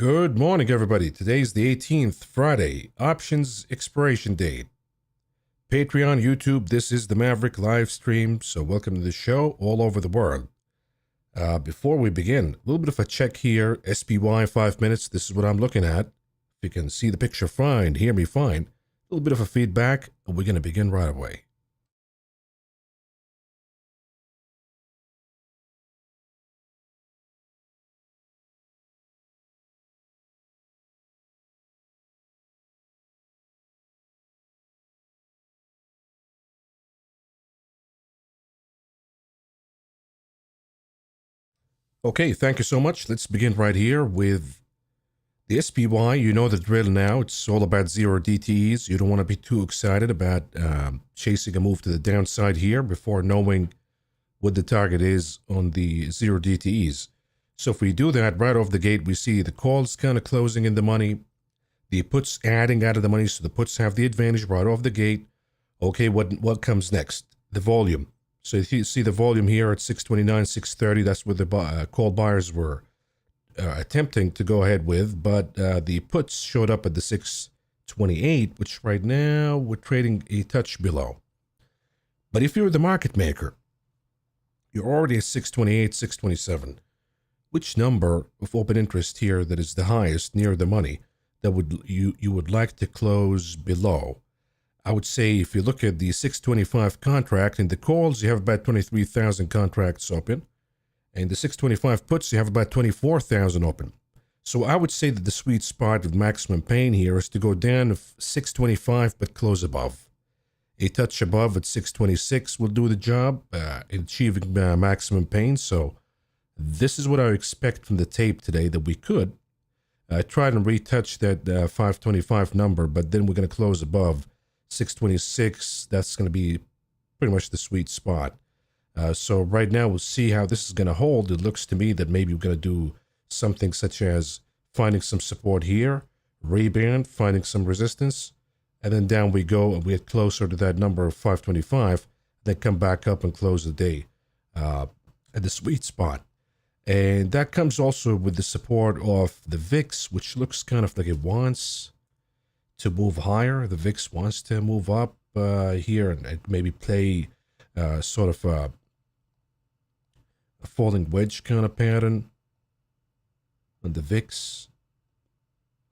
Good morning, everybody. Today's the 18th, Friday. Options expiration date. Patreon, YouTube, this is the Maverick live stream, so welcome to the show all over the world. Before we begin, a little bit of a check here. SPY 5 minutes, this is what I'm looking at. If you can see the picture fine, hear me fine. A little bit of a feedback, and we're going to begin right away. Okay, thank you so much. Let's begin right here with the SPY. You know the drill now. It's all about zero DTEs. You don't want to be too excited about chasing a move to the downside here before knowing what the target is on the zero DTEs. So if we do that right off the gate, we see the calls kind of closing in the money, the puts adding out of the money, so the puts have the advantage right off the gate. Okay, what comes next? The volume. So if you see the volume here at 629, 630, that's what the call buyers were attempting to go ahead with, but the puts showed up at the 628, which right now we're trading a touch below. But if you're the market maker, you're already at 628, 627. Which number of open interest here that is the highest near the money that you would like to close below? I would say if you look at the 625 contract, in the calls you have about 23,000 contracts open, and the 625 puts you have about 24,000 open. So I would say that the sweet spot of maximum pain here is to go down to 625 but close above. A touch above at 626 will do the job in achieving maximum pain. So this is what I expect from the tape today, that we could try and retouch that 525 number, but then we're going to close above 626. That's going to be pretty much the sweet spot. So right now we'll see how this is going to hold. It looks to me that maybe we're going to do something such as finding some support here, rebound, finding some resistance, and then down we go and we get closer to that number of 525, then come back up and close the day at the sweet spot. And that comes also with the support of the VIX, which looks kind of like it wants to move higher. The VIX wants to move up here and maybe play sort of a falling wedge kind of pattern on the VIX.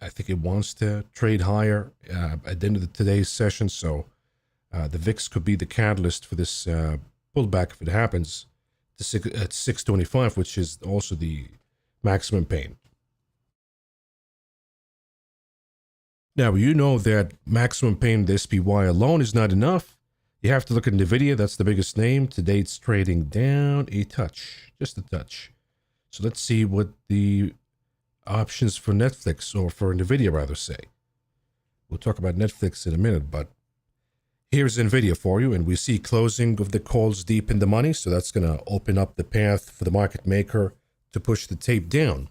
I think it wants to trade higher at the end of today's session. So the VIX could be the catalyst for this pullback if it happens at 625, which is also the maximum pain. Now, you know that maximum pain in the SPY alone is not enough. You have to look at NVIDIA. That's the biggest name. Today it's trading down a touch, just a touch. So let's see what the options for Netflix, or for NVIDIA rather, say. We'll talk about Netflix in a minute, but here's NVIDIA for you, and we see closing of the calls deep in the money, so that's going to open up the path for the market maker to push the tape down.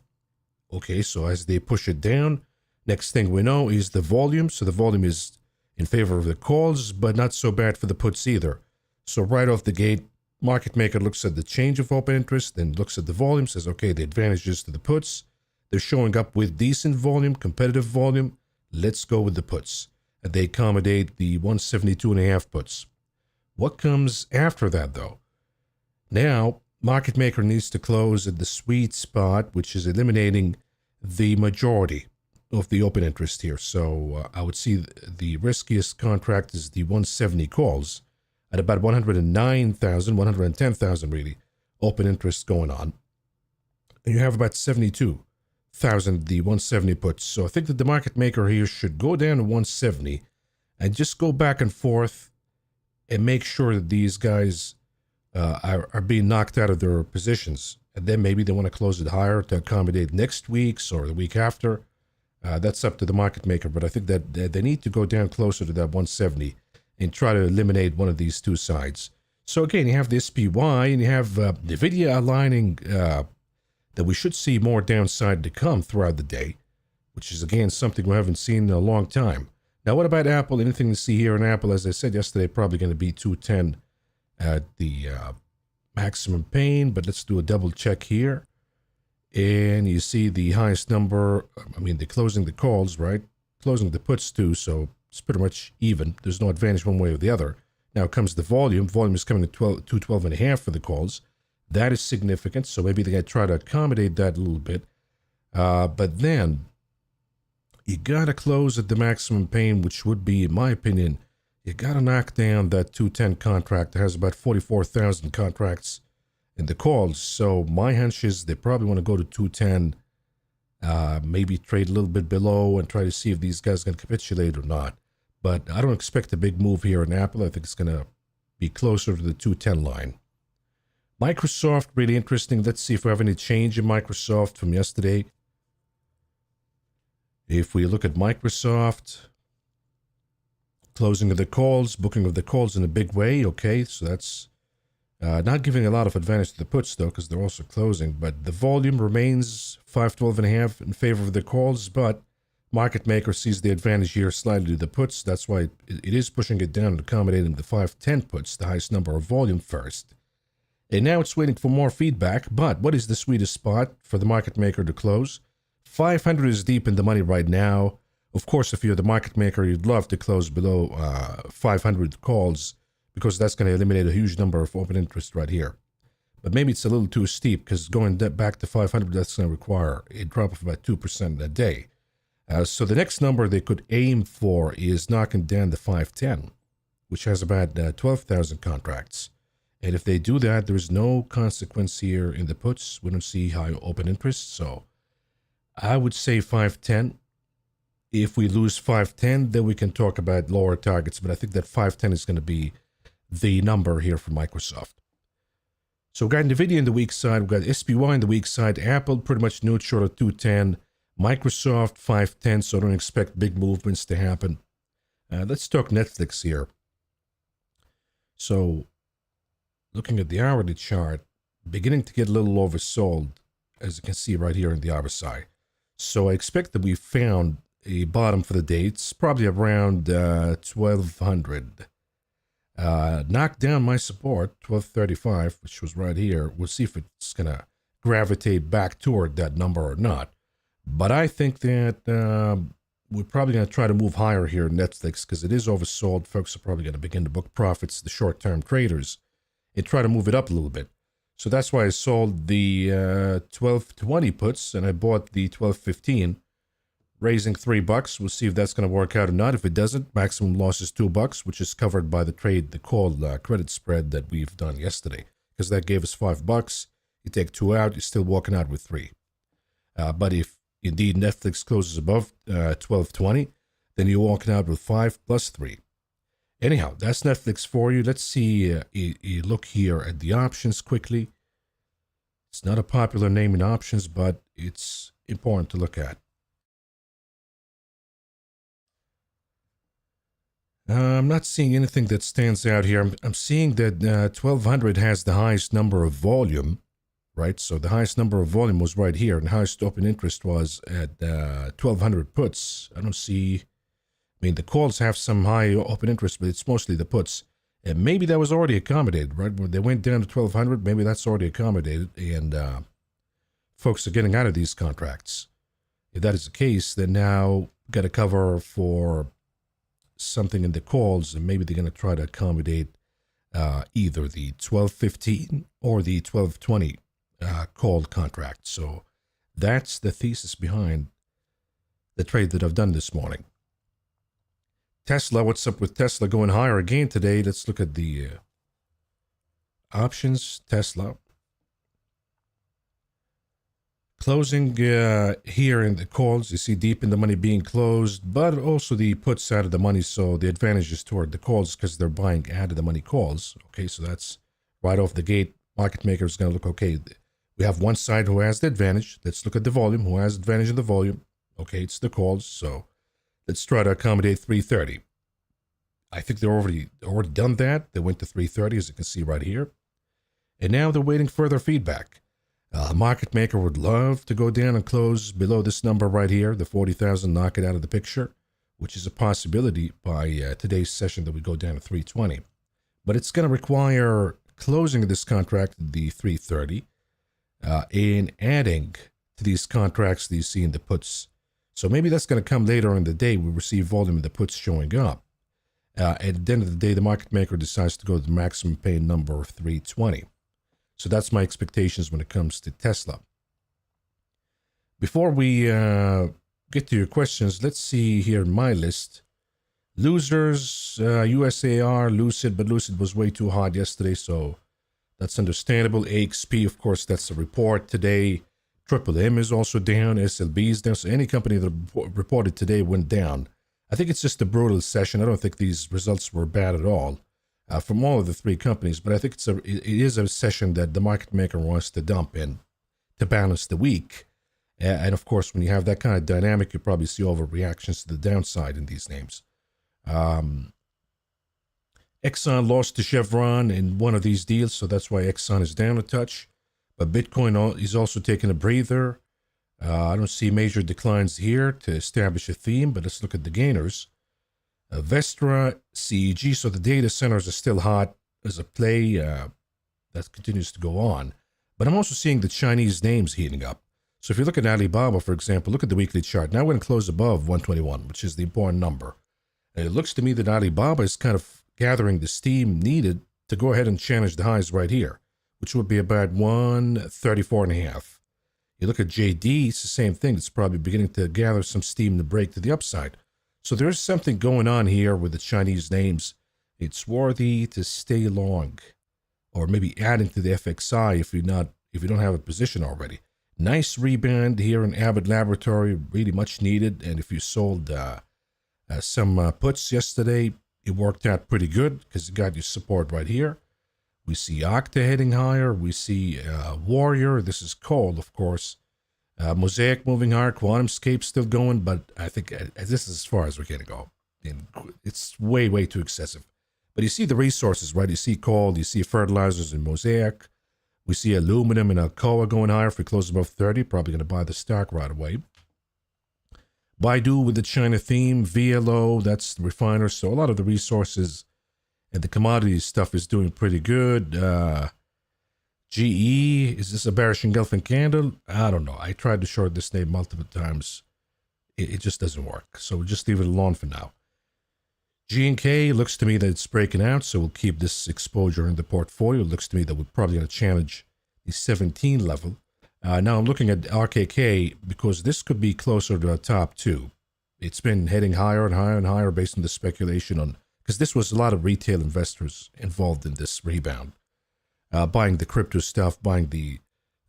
Okay, so as they push it down, next thing we know is the volume. So the volume is in favor of the calls, but not so bad for the puts either. So right off the gate, market maker looks at the change of open interest, then looks at the volume, says, okay, the advantage is to the puts. They're showing up with decent volume, competitive volume. Let's go with the puts. And they accommodate the 172.5 puts. What comes after that, though? Now, market maker needs to close at the sweet spot, which is eliminating the majority of the open interest here. So I would see the riskiest contract is the 170 calls at about 109,000, 110,000 really, open interest going on. And you have about 72,000, the 170 puts. So I think that the market maker here should go down to 170 and just go back and forth and make sure that these guys are being knocked out of their positions. And then maybe they want to close it higher to accommodate next week's or the week after. That's up to the market maker, but I think that they need to go down closer to that 170 and try to eliminate one of these two sides. So again, you have the SPY and you have NVIDIA aligning that we should see more downside to come throughout the day, which is again something we haven't seen in a long time. Now, what about Apple? Anything to see here in Apple? As I said yesterday, probably going to be 210 at the maximum pain, but let's do a double check here. And you see the highest number, I mean, they're closing the calls, right? Closing the puts too, so it's pretty much even. There's no advantage one way or the other. Now comes the volume. Volume is coming at 212.5 for the calls. That is significant, so maybe they're going to try to accommodate that a little bit. But then you got to close at the maximum pain, which would be, in my opinion, you got to knock down that 210 contract that has about 44,000 contracts in the calls. So my hunch is they probably want to go to 210, maybe trade a little bit below and try to see if these guys can capitulate or not. But I don't expect a big move here in Apple. I think it's going to be closer to the 210 line. Microsoft, really interesting. Let's see if we have any change in Microsoft from yesterday. If we look at Microsoft, closing of the calls, booking of the calls in a big way. Okay, so that's not giving a lot of advantage to the puts, though, because they're also closing. But the volume remains 512.5 in favor of the calls, but market maker sees the advantage here slightly to the puts. That's why it is pushing it down and accommodating the 510 puts, the highest number of volume first. And now it's waiting for more feedback. But what is the sweetest spot for the market maker to close? 500 is deep in the money right now. Of course, if you're the market maker, you'd love to close below 500 calls because that's going to eliminate a huge number of open interest right here. But maybe it's a little too steep because going back to 500, that's going to require a drop of about 2% a day. So the next number they could aim for is knocking down the 510, which has about 12,000 contracts. And if they do that, there's no consequence here in the puts. We don't see high open interest. So I would say 510. If we lose 510, then we can talk about lower targets. But I think that 510 is going to be the number here for Microsoft. So we've got NVIDIA in the weak side. We've got SPY in the weak side. Apple pretty much neutral at 210. Microsoft 510, so I don't expect big movements to happen. Let's talk Netflix here. So looking at the hourly chart, beginning to get a little oversold, as you can see right here in the RSI. So I expect that we found a bottom for the day. It's probably around 1200. Knocked down my support, 1235, which was right here. We'll see if it's going to gravitate back toward that number or not. But I think that we're probably going to try to move higher here in Netflix because it is oversold. Folks are probably going to begin to book profits, the short-term traders, and try to move it up a little bit. So that's why I sold the 1220 puts and I bought the 1215, raising $3. We'll see if that's going to work out or not. If it doesn't, maximum loss is $2, which is covered by the trade, the call credit spread that we've done yesterday, because that gave us $5. You take 2 out, you're still walking out with 3. But if indeed Netflix closes above 1220, then you're walking out with 5 plus 3. Anyhow, that's Netflix for you. Let's see a look here at the options quickly. It's not a popular name in options, but it's important to look at. I'm not seeing anything that stands out here. I'm seeing that 1200 has the highest number of volume, right? So the highest number of volume was right here, and the highest open interest was at 1200 puts. I don't see, I mean, the calls have some high open interest, but it's mostly the puts. And maybe that was already accommodated, right? When they went down to 1200, maybe that's already accommodated, and folks are getting out of these contracts. If that is the case, then now got to cover for something in the calls, and maybe they're going to try to accommodate either the 1215 or the 1220 call contract. So that's the thesis behind the trade that I've done this morning. Tesla, what's up with Tesla going higher again today? Let's look at the options. Tesla closing here in the calls. You see deep in the money being closed, but also the puts out of the money. So the advantage is toward the calls because they're buying out of the money calls. Okay, so that's right off the gate. Market maker is going to look, okay, we have one side who has the advantage. Let's look at the volume. Who has advantage in the volume? Okay, it's the calls. So let's try to accommodate 330. I think they're already done that. They went to 330, as you can see right here. And now they're waiting further feedback. Market maker would love to go down and close below this number right here, the 40,000, knock it out of the picture, which is a possibility by today's session that we go down to 320. But it's going to require closing of this contract at the 330 and adding to these contracts that you see in the puts. So maybe that's going to come later in the day. We receive volume in the puts showing up. At the end of the day, the market maker decides to go to the maximum pain number of 320. So that's my expectations when it comes to Tesla. Before we get to your questions, let's see here in my list. Losers, USAR, Lucid, but Lucid was way too hot yesterday, so that's understandable. AXP, of course, that's a report today. Triple M is also down. SLB is down. So any company that reported today went down. I think it's just a brutal session. I don't think these results were bad at all from all of the three companies, but I think it is a session that the market maker wants to dump in to balance the week. And of course, when you have that kind of dynamic, you probably see overreactions to the downside in these names. Exxon lost to Chevron in one of these deals, so that's why Exxon is down a touch. But Bitcoin is also taking a breather. I don't see major declines here to establish a theme, but let's look at the gainers. Vestra, CEG, so the data centers are still hot as a play. That continues to go on. But I'm also seeing the Chinese names heating up. So if you look at Alibaba, for example, look at the weekly chart. Now we're going to close above 121, which is the important number. And it looks to me that Alibaba is kind of gathering the steam needed to go ahead and challenge the highs right here, which would be about 134.5. You look at JD, it's the same thing. It's probably beginning to gather some steam to break to the upside. So there's something going on here with the Chinese names. It's worthy to stay long, or maybe adding to the FXI if you don't have a position already. Nice rebound here in Abbott Laboratory, really much needed. And if you sold some puts yesterday, it worked out pretty good because it got your support right here. We see Okta heading higher. We see Warrior. This is cold, of course. Mosaic moving higher. QuantumScape still going, but I think this is as far as we're going to go. And it's way, way too excessive. But you see the resources, right? You see coal, you see fertilizers in Mosaic. We see aluminum and Alcoa going higher. If we close above 30, probably going to buy the stock right away. Baidu with the China theme. VLO, that's the refiners. So a lot of the resources and the commodities stuff is doing pretty good. GE, is this a bearish engulfing candle? I don't know. I tried to short this name multiple times. It just doesn't work. So we'll just leave it alone for now. G&K looks to me that it's breaking out, so we'll keep this exposure in the portfolio. It looks to me that we're probably going to challenge the 17 level. Now I'm looking at RKK because this could be closer to a top two. It's been heading higher and higher and higher based on the speculation on, because this was a lot of retail investors involved in this rebound. Buying the crypto stuff, buying the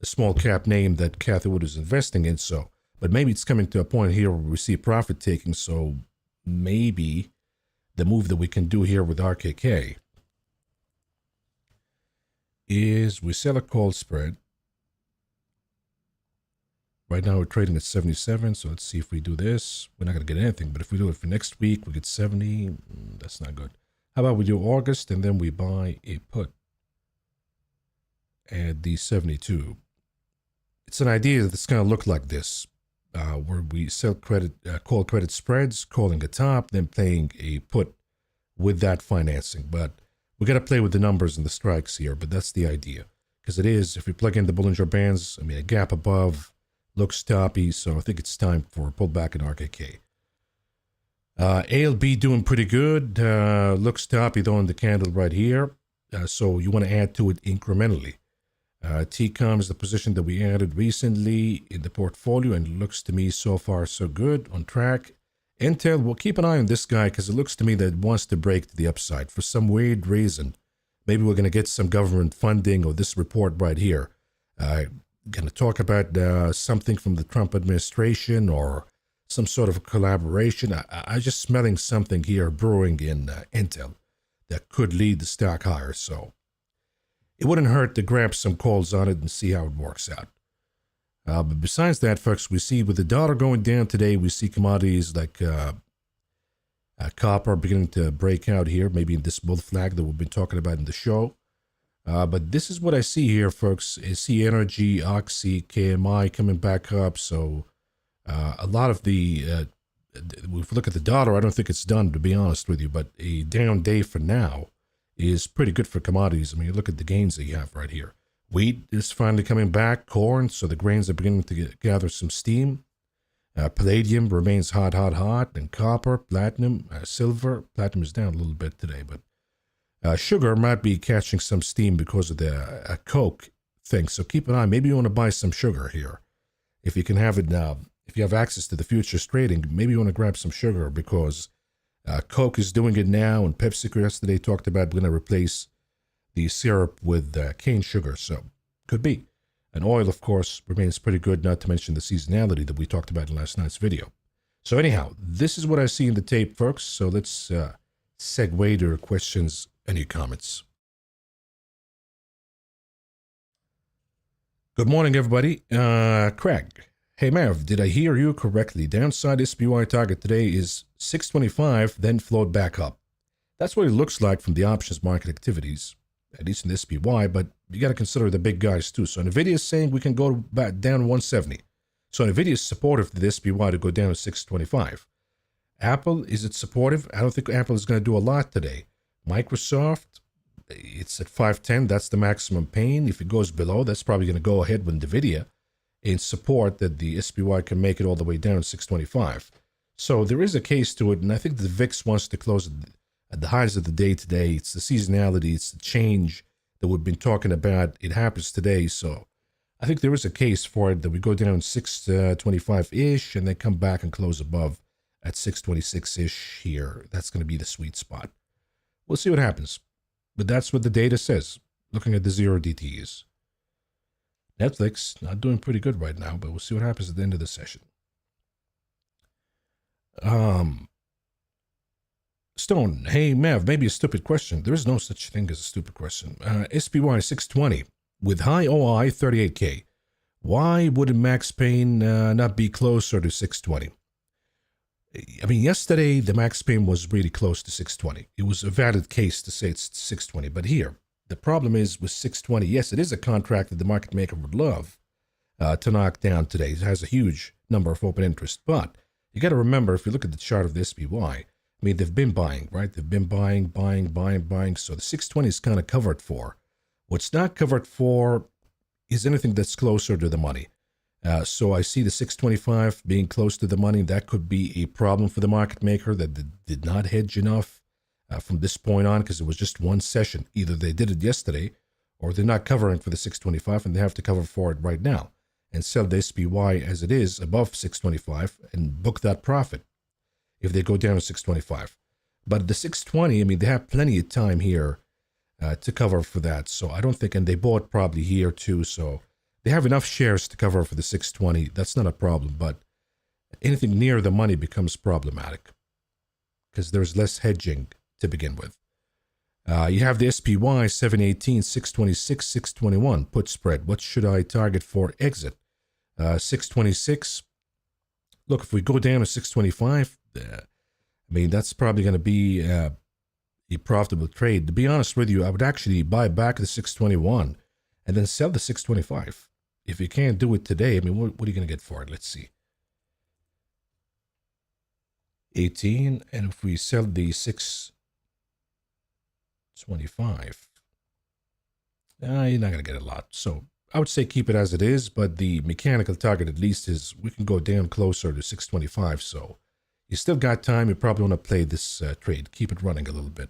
small cap name that Cathie Wood is investing in. So, but maybe it's coming to a point here where we see profit taking. So maybe the move that we can do here with RKK is we sell a call spread. Right now we're trading at 77, so let's see if we do this. We're not going to get anything, but if we do it for next week, we get 70. That's not good. How about we do August and then we buy a put at the 72. It's an idea that's going to look like this, where we sell call credit spreads, calling a top, then playing a put with that financing. But we got to play with the numbers and the strikes here, but that's the idea. Because it is, if we plug in the Bollinger Bands, I mean, a gap above looks toppy, so I think it's time for a pullback in RKK. ALB doing pretty good. Looks toppy though in the candle right here. So you want to add to it incrementally. TCOM is the position that we added recently in the portfolio, and it looks to me so far so good, on track. Intel, we'll keep an eye on this guy because it looks to me that it wants to break to the upside for some weird reason. Maybe we're going to get some government funding, or this report right here. Going to talk about something from the Trump administration or some sort of collaboration. I just smelling something here brewing in Intel that could lead the stock higher. So it wouldn't hurt to grab some calls on it and see how it works out. But besides that, folks, we see with the dollar going down today, we see commodities like copper beginning to break out here, maybe in this bull flag that we've been talking about in the show. But this is what I see here, folks. I see energy, Oxy, KMI coming back up. So a lot of the, if we look at the dollar, I don't think it's done, to be honest with you. But a down day for now is pretty good for commodities. I mean, you look at the gains that you have right here. Wheat is finally coming back, corn, so the grains are beginning to gather some steam. Palladium remains hot, and copper, platinum, silver. Platinum is down a little bit today, but sugar might be catching some steam because of the Coke thing. So keep an eye. Maybe you want to buy some sugar here. If you can have it now, if you have access to the futures trading, maybe you want to grab some sugar because Coke is doing it now, and PepsiCo yesterday talked about going to replace the syrup with cane sugar. So could be. And oil, of course, remains pretty good, not to mention the seasonality that we talked about in last night's video. So anyhow, this is what I see in the tape, folks. So let's segue to your questions and your comments. Good morning, everybody. Craig. Hey, Mav, did I hear you correctly? Downside SPY target today is 625, then float back up. That's what it looks like from the options market activities, at least in the SPY, but you got to consider the big guys too. So NVIDIA is saying we can go back down 170. So NVIDIA is supportive to the SPY to go down to 625. Apple, is it supportive? I don't think Apple is going to do a lot today. Microsoft, it's at 510. That's the maximum pain. If it goes below, that's probably going to go ahead with NVIDIA in support that the SPY can make it all the way down to 625. So there is a case to it, and I think the VIX wants to close at the highs of the day today. It's the seasonality, it's the change that we've been talking about. It happens today, so I think there is a case for it that we go down 625-ish and then come back and close above at 626-ish here. That's going to be the sweet spot. We'll see what happens, but that's what the data says, looking at the 0 DTEs. Netflix, not doing pretty good right now, but we'll see what happens at the end of the session. Stone, hey Mav, maybe a stupid question. There is no such thing as a stupid question. SPY 620 with high OI 38K. Why wouldn't Max Pain not be closer to 620? I mean, yesterday the Max Pain was really close to 620. It was a valid case to say it's 620. But here, the problem is with 620, yes, it is a contract that the market maker would love to knock down today. It has a huge number of open interest. But you got to remember, if you look at the chart of the SPY, I mean, they've been buying, right? They've been buying. So the 620 is kind of covered for. What's not covered for is anything that's closer to the money. So I see the 625 being close to the money. That could be a problem for the market maker that did not hedge enough from this point on, because it was just one session. Either they did it yesterday or they're not covering for the 625 and they have to cover for it right now and sell the SPY as it is above 625 and book that profit if they go down to 625. But the 620, I mean, they have plenty of time here to cover for that. So I don't think, and they bought probably here too, so they have enough shares to cover for the 620. That's not a problem, but anything near the money becomes problematic because there's less hedging to begin with. You have the SPY 718, 626, 621 put spread. What should I target for exit? 626. Look, if we go down to 625, I mean, that's probably going to be a profitable trade. To be honest with you, I would actually buy back the 621 and then sell the 625. If you can't do it today, I mean, what are you going to get for it? Let's see. 18, and if we sell the 625, you're not going to get a lot. So I would say keep it as it is, but the mechanical target at least is we can go down closer to 625. So you still got time. You probably want to play this trade. Keep it running a little bit.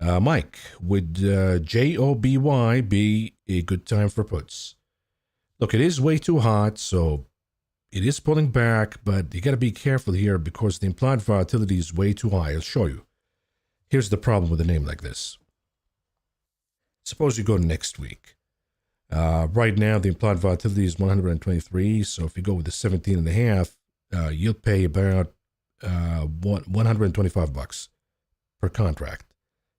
Mike, would JOBY be a good time for puts? Look, it is way too hot, so it is pulling back, but you got to be careful here because the implied volatility is way too high. I'll show you. Here's the problem with a name like this. Suppose you go next week. Right now, the implied volatility is 123. So if you go with the 17.5, you'll pay about $125 per contract.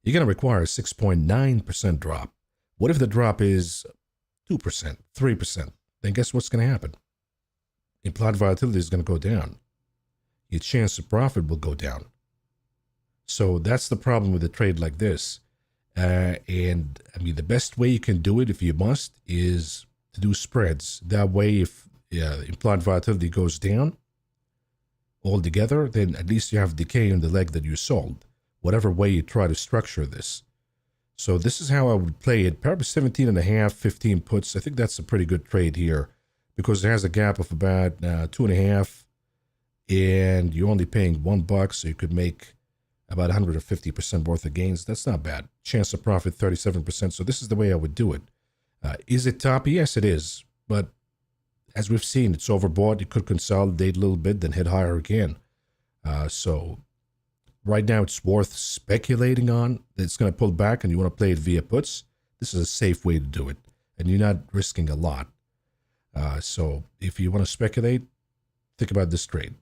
You're going to require a 6.9% drop. What if the drop is 2%, 3%? Then guess what's going to happen? Implied volatility is going to go down. Your chance of profit will go down. So that's the problem with a trade like this. And I mean, the best way you can do it, if you must, is to do spreads. That way, if implied volatility goes down altogether, then at least you have decay in the leg that you sold, whatever way you try to structure this. So this is how I would play it. Probably 17 and a half, 15 puts. I think that's a pretty good trade here because it has a gap of about 2.5, and you're only paying $1, so you could make about 150% worth of gains. That's not bad. Chance of profit 37%. So this is the way I would do it. Is it top? Yes, it is. But as we've seen, it's overbought. It could consolidate a little bit, then hit higher again. So right now, it's worth speculating on that it's going to pull back and you want to play it via puts. This is a safe way to do it, and you're not risking a lot. So if you want to speculate, think about this trade.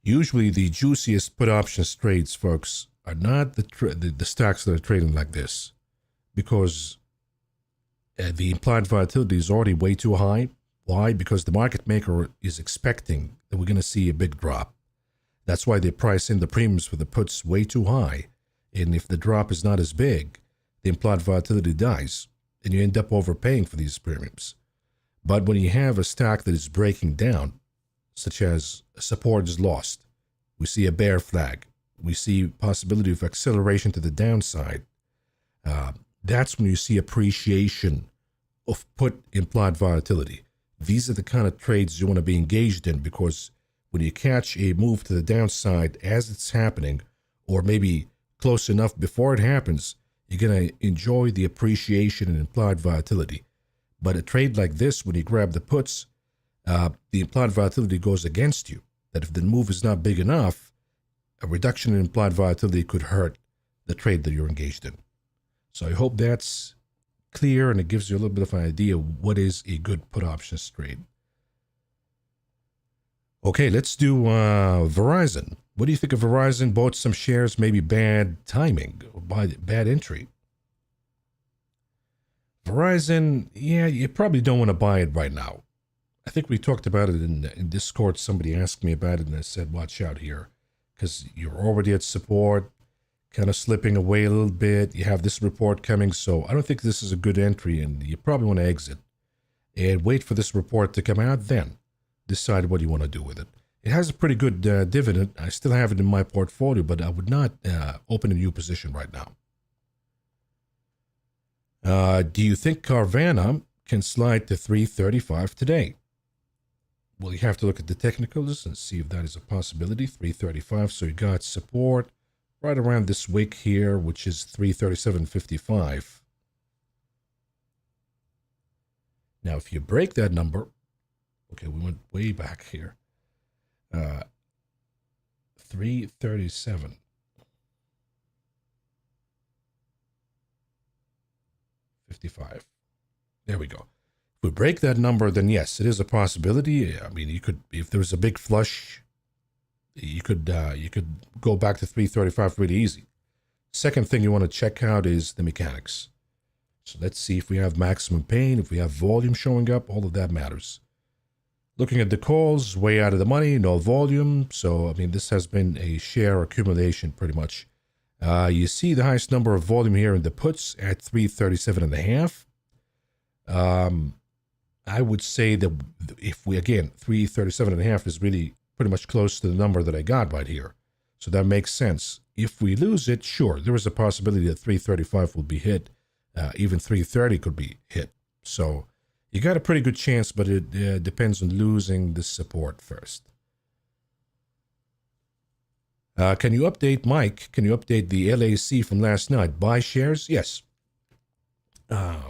Usually, the juiciest put options trades, folks, are not the stocks that are trading like this, because the implied volatility is already way too high. Why? Because the market maker is expecting that we're going to see a big drop. That's why they price in the premiums for the puts way too high. And if the drop is not as big, the implied volatility dies, and you end up overpaying for these premiums. But when you have a stock that is breaking down, such as support is lost, we see a bear flag, we see possibility of acceleration to the downside, that's when you see appreciation of put implied volatility. These are the kind of trades you want to be engaged in, because when you catch a move to the downside as it's happening, or maybe close enough before it happens, you're going to enjoy the appreciation and implied volatility. But a trade like this, when you grab the puts, the implied volatility goes against you. That if the move is not big enough, a reduction in implied volatility could hurt the trade that you're engaged in. So I hope that's clear and it gives you a little bit of an idea of what is a good put options trade. Okay, let's do Verizon. What do you think of Verizon? Bought some shares, maybe bad timing, or bad entry. Verizon, yeah, you probably don't want to buy it right now. I think we talked about it in Discord. Somebody asked me about it, and I said, watch out here, because you're already at support, kind of slipping away a little bit. You have this report coming, so I don't think this is a good entry, and you probably want to exit and wait for this report to come out, then decide what you want to do with it. It has a pretty good dividend. I still have it in my portfolio, but I would not open a new position right now. Do you think Carvana can slide to 335 today? Well, you have to look at the technicals and see if that is a possibility. 335, so you got support right around this wick here, which is 337.55. Now, if you break that number, okay, we went way back here. 337.55. There we go. If we break that number, then yes, it is a possibility. I mean, you could, if there was a big flush, you could go back to 335 really easy. Second thing you want to check out is the mechanics. So let's see if we have maximum pain, if we have volume showing up, all of that matters. Looking at the calls, way out of the money, no volume. So, I mean, this has been a share accumulation pretty much. You see the highest number of volume here in the puts at 337.5. I would say that if we, again, 337.5 is really pretty much close to the number that I got right here. So that makes sense. If we lose it, sure, there is a possibility that 335 will be hit. Even 330 could be hit. So you got a pretty good chance, but it depends on losing the support first. Can you update, Mike? Can you update the LAC from last night? Buy shares? Yes. I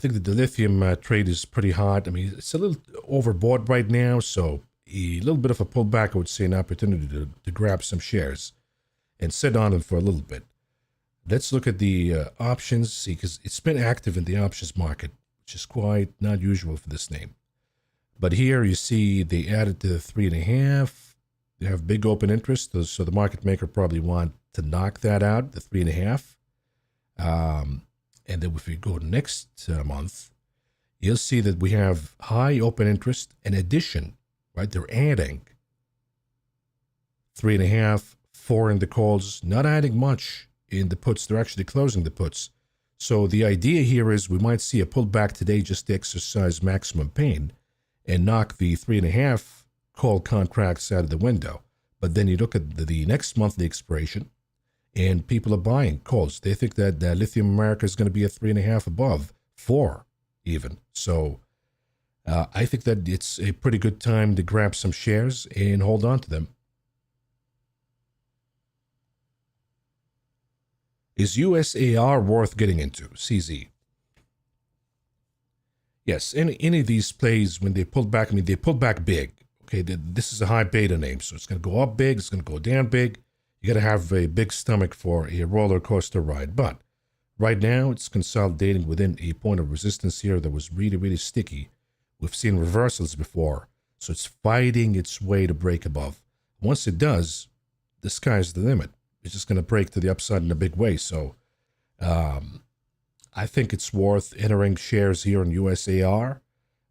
think that the lithium trade is pretty hot. I mean, it's a little overbought right now, so a little bit of a pullback, I would say, an opportunity to grab some shares and sit on them for a little bit. Let's look at the options, see, because it's been active in the options market, which is quite not usual for this name. But here you see they added to the 3.5. They have big open interest, so the market maker probably want to knock that out, the 3.5. And then if we go next month, you'll see that we have high open interest. In addition, right, they're adding 3.5, 4 in the calls, not adding much in the puts. They're actually closing the puts. So the idea here is we might see a pullback today just to exercise maximum pain and knock the 3.5 call contracts out of the window. But then you look at the next monthly expiration, and people are buying calls. They think that Lithium America is going to be a 3.5 above, 4 even. So I think that it's a pretty good time to grab some shares and hold on to them. Is USAR worth getting into? CZ. Yes, any of these plays, when they pulled back, I mean, they pulled back big. Okay, this is a high beta name, so it's going to go up big, it's going to go down big. You got to have a big stomach for a roller coaster ride. But right now, it's consolidating within a point of resistance here that was really, really sticky. We've seen reversals before, so it's fighting its way to break above. Once it does, the sky's the limit. It's just going to break to the upside in a big way. So I think it's worth entering shares here in USAR.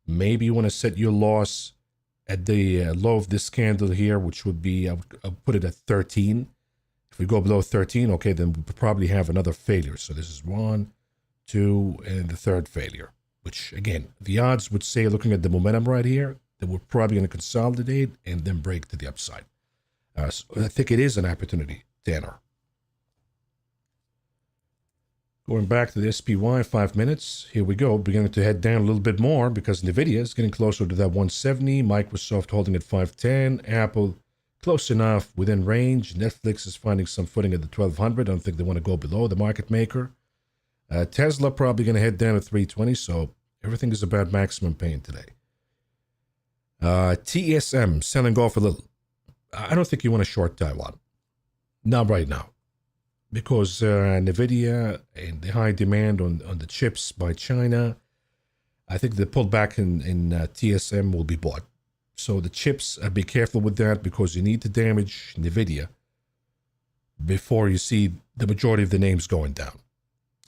Maybe you want to set your loss at the low of this candle here, which would be, I'll put it at 13. If we go below 13, okay, then we'll probably have another failure. So this is 1, 2, and the third failure, which again, the odds would say, looking at the momentum right here, that we're probably going to consolidate and then break to the upside. So I think it is an opportunity to enter. Going back to the SPY, 5 minutes. Here we go, beginning to head down a little bit more because NVIDIA is getting closer to that 170. Microsoft holding at 510. Apple close enough, within range. Netflix is finding some footing at the 1200. I don't think they want to go below the market maker. Tesla probably going to head down to 320. So everything is about maximum pain today. TSM selling off a little. I don't think you want to short Taiwan. Not right now. Because NVIDIA and the high demand on the chips by China, I think the pullback in TSM will be bought. So the chips, be careful with that because you need to damage NVIDIA before you see the majority of the names going down.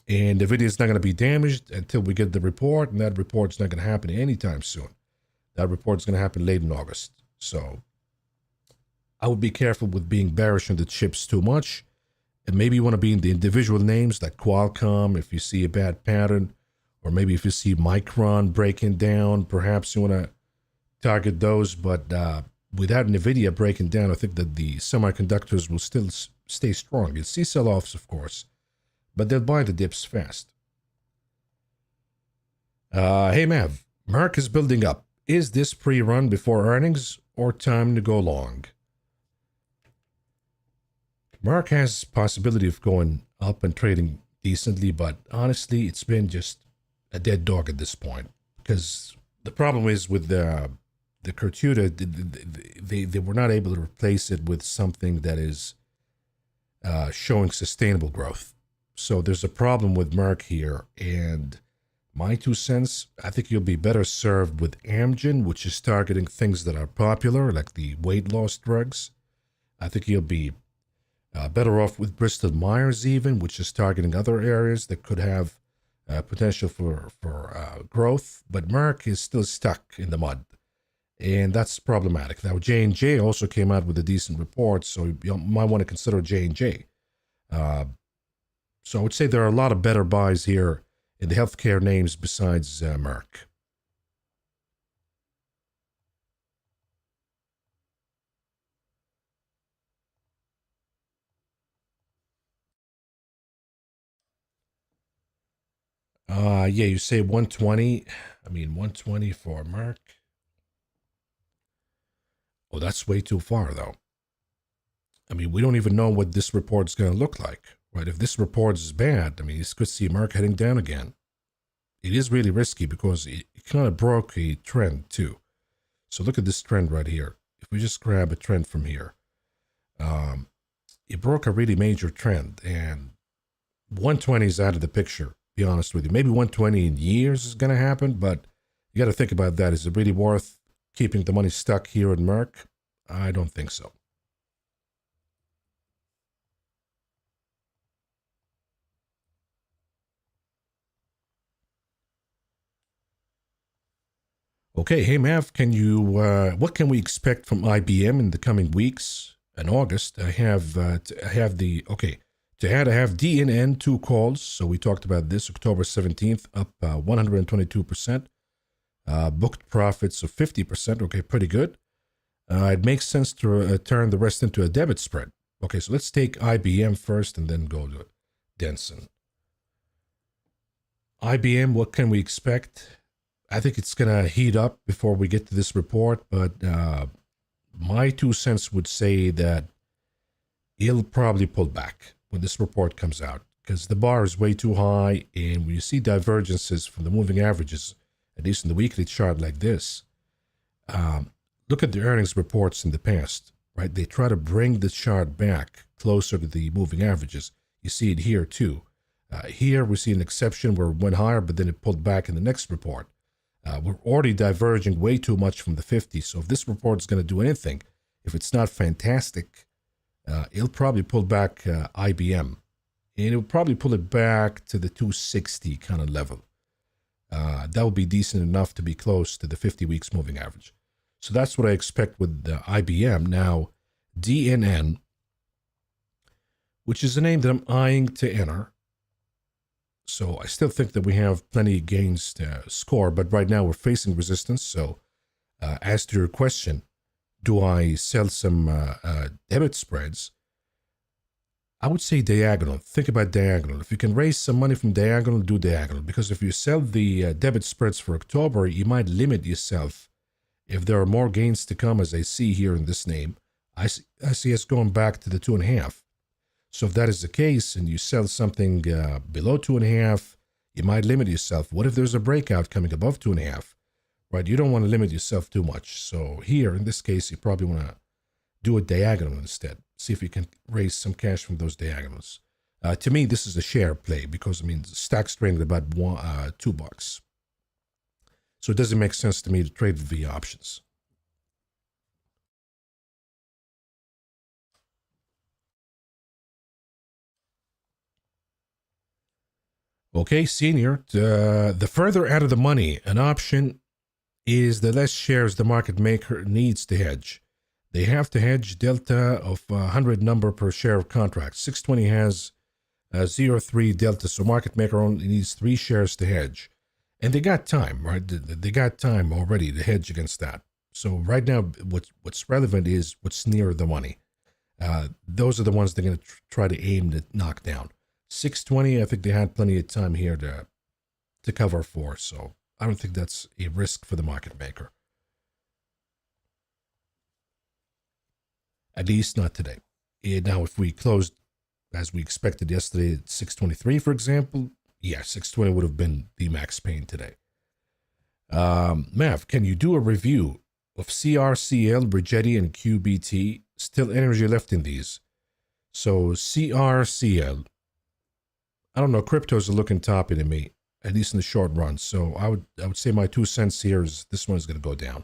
And NVIDIA is not going to be damaged until we get the report, and that report's not going to happen anytime soon. That report's going to happen late in August. So I would be careful with being bearish on the chips too much. And maybe you want to be in the individual names like Qualcomm if you see a bad pattern, or maybe if you see Micron breaking down, perhaps you want to target those. But without NVIDIA breaking down, I think that the semiconductors will still stay strong. You'll see sell-offs, of course, but they'll buy the dips fast. Hey, Mav, Merck is building up. Is this pre-run before earnings or time to go long? Merck has possibility of going up and trading decently, but honestly, it's been just a dead dog at this point. Because the problem is with the Keytruda, they were not able to replace it with something that is showing sustainable growth. So there's a problem with Merck here, and my 2 cents, I think you'll be better served with Amgen, which is targeting things that are popular, like the weight loss drugs. I think you'll be better off with Bristol Myers even, which is targeting other areas that could have potential for growth. But Merck is still stuck in the mud, and that's problematic. Now, J&J also came out with a decent report, so you might want to consider J&J. So I would say there are a lot of better buys here in the healthcare names besides Merck. Yeah, you say 120. I mean, 120 for Merck. Oh, that's way too far, though. I mean, we don't even know what this report's going to look like, right? If this report is bad, I mean, you could see Merck heading down again. It is really risky because it kind of broke a trend, too. So look at this trend right here. If we just grab a trend from here, it broke a really major trend, and 120 is out of the picture. Be honest with you. Maybe 120 in years is going to happen, but you got to think about that. Is it really worth keeping the money stuck here in Merck? I don't think so. Okay, hey Mav, can you? What can we expect from IBM in the coming weeks? In August, I have the okay. To have DNN 2 calls, so we talked about this, October 17th, up 122%. Booked profits of 50%, okay, pretty good. it makes sense to turn the rest into a debit spread. Okay, so let's take IBM first and then go to Denson. IBM, what can we expect? I think it's going to heat up before we get to this report, but my 2 cents would say that it'll probably pull back when this report comes out because the bar is way too high. And when you see divergences from the moving averages, at least in the weekly chart like this, look at the earnings reports in the past, right? They try to bring the chart back closer to the moving averages. You see it here too. Here we see an exception where it went higher, but then it pulled back in the next report. We're already diverging way too much from the 50. So if this report is going to do anything, if it's not fantastic, it'll probably pull back IBM. And it'll probably pull it back to the 260 kind of level. That would be decent enough to be close to the 50 weeks moving average. So that's what I expect with IBM. Now, DNN, which is a name that I'm eyeing to enter. So I still think that we have plenty of gains to score, but right now we're facing resistance. So as to your question, do I sell some debit spreads? I would say diagonal. Think about diagonal. If you can raise some money from diagonal, do diagonal. Because if you sell the debit spreads for October, you might limit yourself. If there are more gains to come, as I see here in this name, I see us going back to the 2.5. So if that is the case and you sell something below 2.5, you might limit yourself. What if there's a breakout coming above 2.5? Right? You don't want to limit yourself too much. So here, in this case, you probably want to do a diagonal instead. See if you can raise some cash from those diagonals. To me, this is a share play because, I mean, the stock's trading at about $2. So it doesn't make sense to me to trade via options. Okay, senior, the further out of the money an option is, the less shares the market maker needs to hedge. They have to hedge delta of 100 number per share of contract. 620 has 0.3 delta, so market maker only needs 3 shares to hedge. And they got time, right? They got time already to hedge against that. So right now, what's relevant is what's near the money. Those are the ones they're going to try to aim to knock down. 620, I think they had plenty of time here to cover for, so I don't think that's a risk for the market maker. At least not today. Now, if we closed as we expected yesterday at 623, for example, yeah, 620 would have been the max pain today. Mav, can you do a review of CRCL, Rigetti, and QBT? Still energy left in these. So CRCL, I don't know, cryptos are looking toppy to me, at least in the short run. So I would say my 2 cents here is this one is going to go down.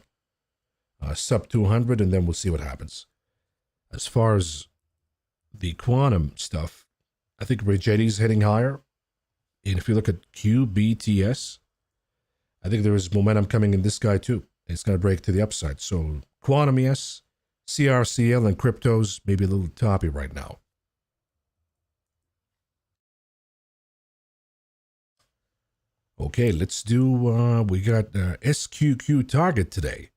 Sub 200, and then we'll see what happens. As far as the quantum stuff, I think Rigetti's heading higher. And if you look at QBTS, I think there is momentum coming in this guy too. It's going to break to the upside. So quantum, yes. CRCL and cryptos, maybe a little toppy right now. Okay, let's do, we got SQQ target today.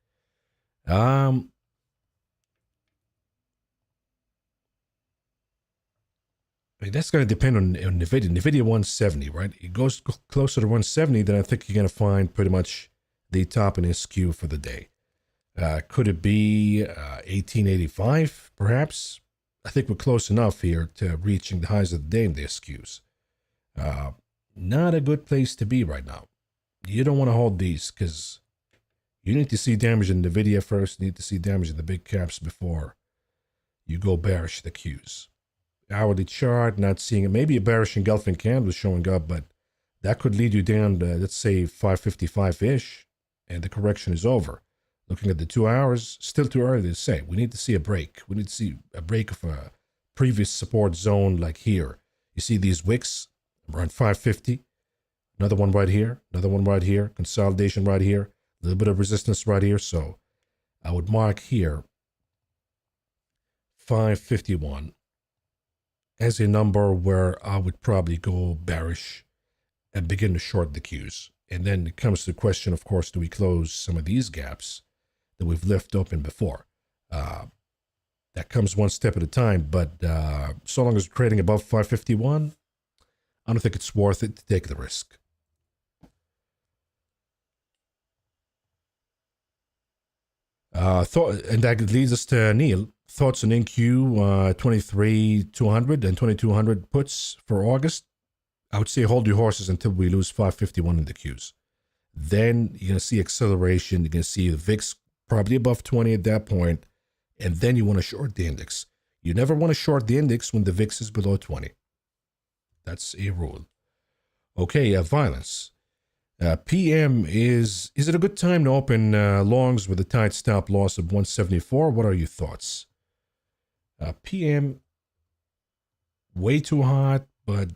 That's going to depend on NVIDIA. NVIDIA 170, right? It goes closer to 170, then I think you're going to find pretty much the top in SQ for the day. Could it be 1885, perhaps? I think we're close enough here to reaching the highs of the day in the SQs. Not a good place to be right now. You don't want to hold these because you need to see damage in NVIDIA first. You need to see damage in the big caps before you go bearish the Qs. Hourly chart, not seeing it. Maybe a bearish engulfing candle showing up, but that could lead you down to, let's say, 555-ish, and the correction is over. Looking at the 2 hours, still too early to say. We need to see a break. We need to see a break of a previous support zone like here. You see these wicks around 550. Another one right here. Another one right here. Consolidation right here. A little bit of resistance right here. So I would mark here 551 as a number where I would probably go bearish and begin to short the Qs. And then it comes to the question, of course, do we close some of these gaps that we've left open before? Uh, that comes one step at a time, but so long as we're trading above 551, I don't think it's worth it to take the risk. And that leads us to Neil. Thoughts on NQ 23,200 and 2,200 puts for August? I would say hold your horses until we lose 551 in the Qs. Then you're going to see acceleration. You're going to see the VIX probably above 20 at that point, and then you want to short the index. You never want to short the index when the VIX is below 20. That's a rule. Okay, violence. PM is it a good time to open longs with a tight stop loss of 174? What are your thoughts? PM, way too hot, but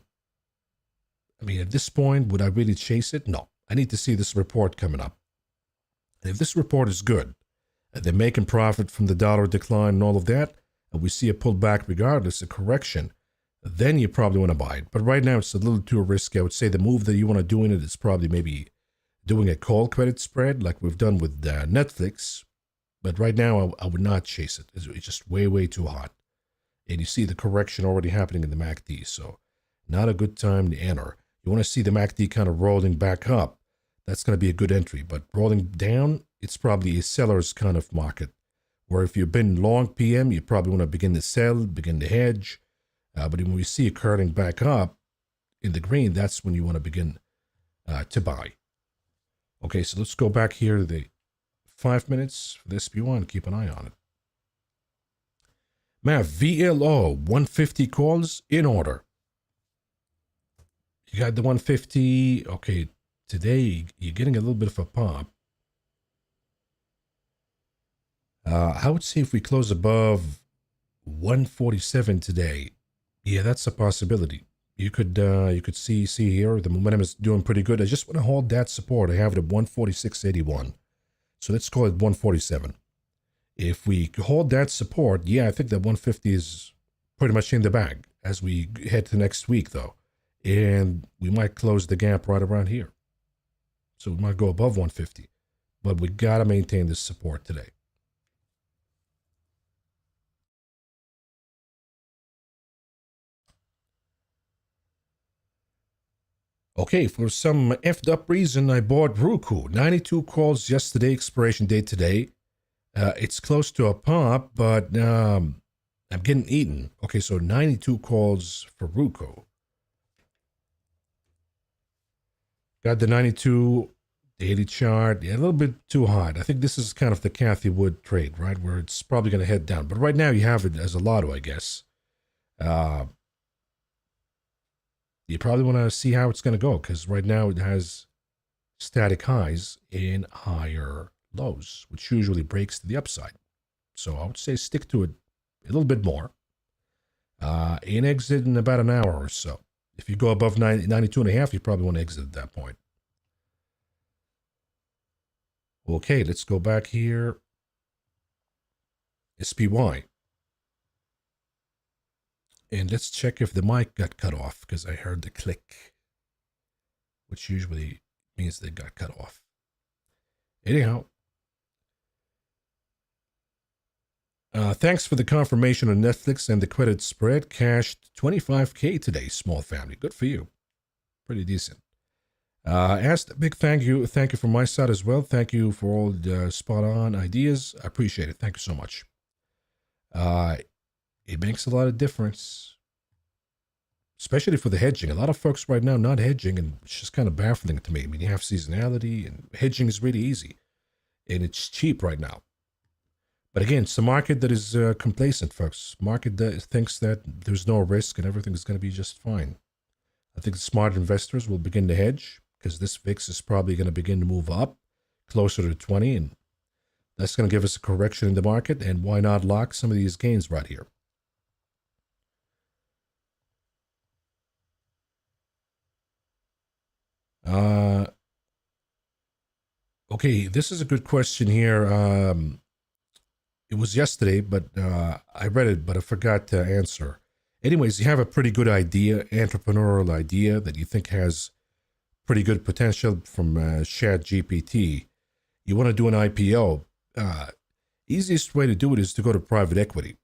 I mean, at this point, would I really chase it? No. I need to see this report coming up. And if this report is good, and they're making profit from the dollar decline and all of that, and we see a pullback regardless, a correction, then you probably want to buy it. But right now, it's a little too risky. I would say the move that you want to do in it is probably maybe doing a call credit spread like we've done with Netflix. But right now, I would not chase it. It's just way, way too hot. And you see the correction already happening in the MACD. So not a good time to enter. You want to see the MACD kind of rolling back up. That's going to be a good entry. But rolling down, it's probably a seller's kind of market. Where if you've been long PM, you probably want to begin to sell, begin to hedge. But when we see it curling back up in the green, that's when you want to begin to buy. Okay, so let's go back here to the 5 minutes for the SPY and keep an eye on it. Mav, VLO, 150 calls in order. You got the 150. Okay, today you're getting a little bit of a pop. I would say if we close above 147 today, yeah, that's a possibility. You could see here the momentum is doing pretty good. I just want to hold that support. I have it at 146.81. So let's call it 147. If we hold that support, yeah, I think that 150 is pretty much in the bag as we head to next week, though. And we might close the gap right around here. So we might go above 150. But we got to maintain this support today. Okay, for some effed up reason, I bought Roku. 92 calls yesterday, expiration date today. It's close to a pop, but I'm getting eaten. Okay, so 92 calls for Roku. Got the 92 daily chart. Yeah, a little bit too hot. I think this is kind of the Cathie Wood trade, right? Where it's probably going to head down. But right now you have it as a lotto, I guess. You probably want to see how it's going to go because right now it has static highs and higher lows, which usually breaks to the upside. So I would say stick to it a little bit more. And exit in about an hour or so. If you go above 92.5, you probably want to exit at that point. Okay, let's go back here. SPY. And let's check if the mic got cut off because I heard the click, which usually means they got cut off. Anyhow, thanks for the confirmation on Netflix and the credit spread. Cashed 25K today, small family. Good for you. Pretty decent. Asked a big thank you from my side as well. Thank you for all the spot on ideas. I appreciate it. Thank you so much. It makes a lot of difference, especially for the hedging. A lot of folks right now not hedging, and it's just kind of baffling to me. I mean, you have seasonality, and hedging is really easy, and it's cheap right now. But again, it's a market that is complacent, folks. Market that thinks that there's no risk and everything is going to be just fine. I think smart investors will begin to hedge because this VIX is probably going to begin to move up closer to 20, and that's going to give us a correction in the market. And why not lock some of these gains right here? Okay, this is a good question here. It was yesterday, but I read it, but I forgot to answer. Anyways, you have a pretty good idea, entrepreneurial idea that you think has pretty good potential from ChatGPT. You want to do an IPO. Easiest way to do it is to go to private equity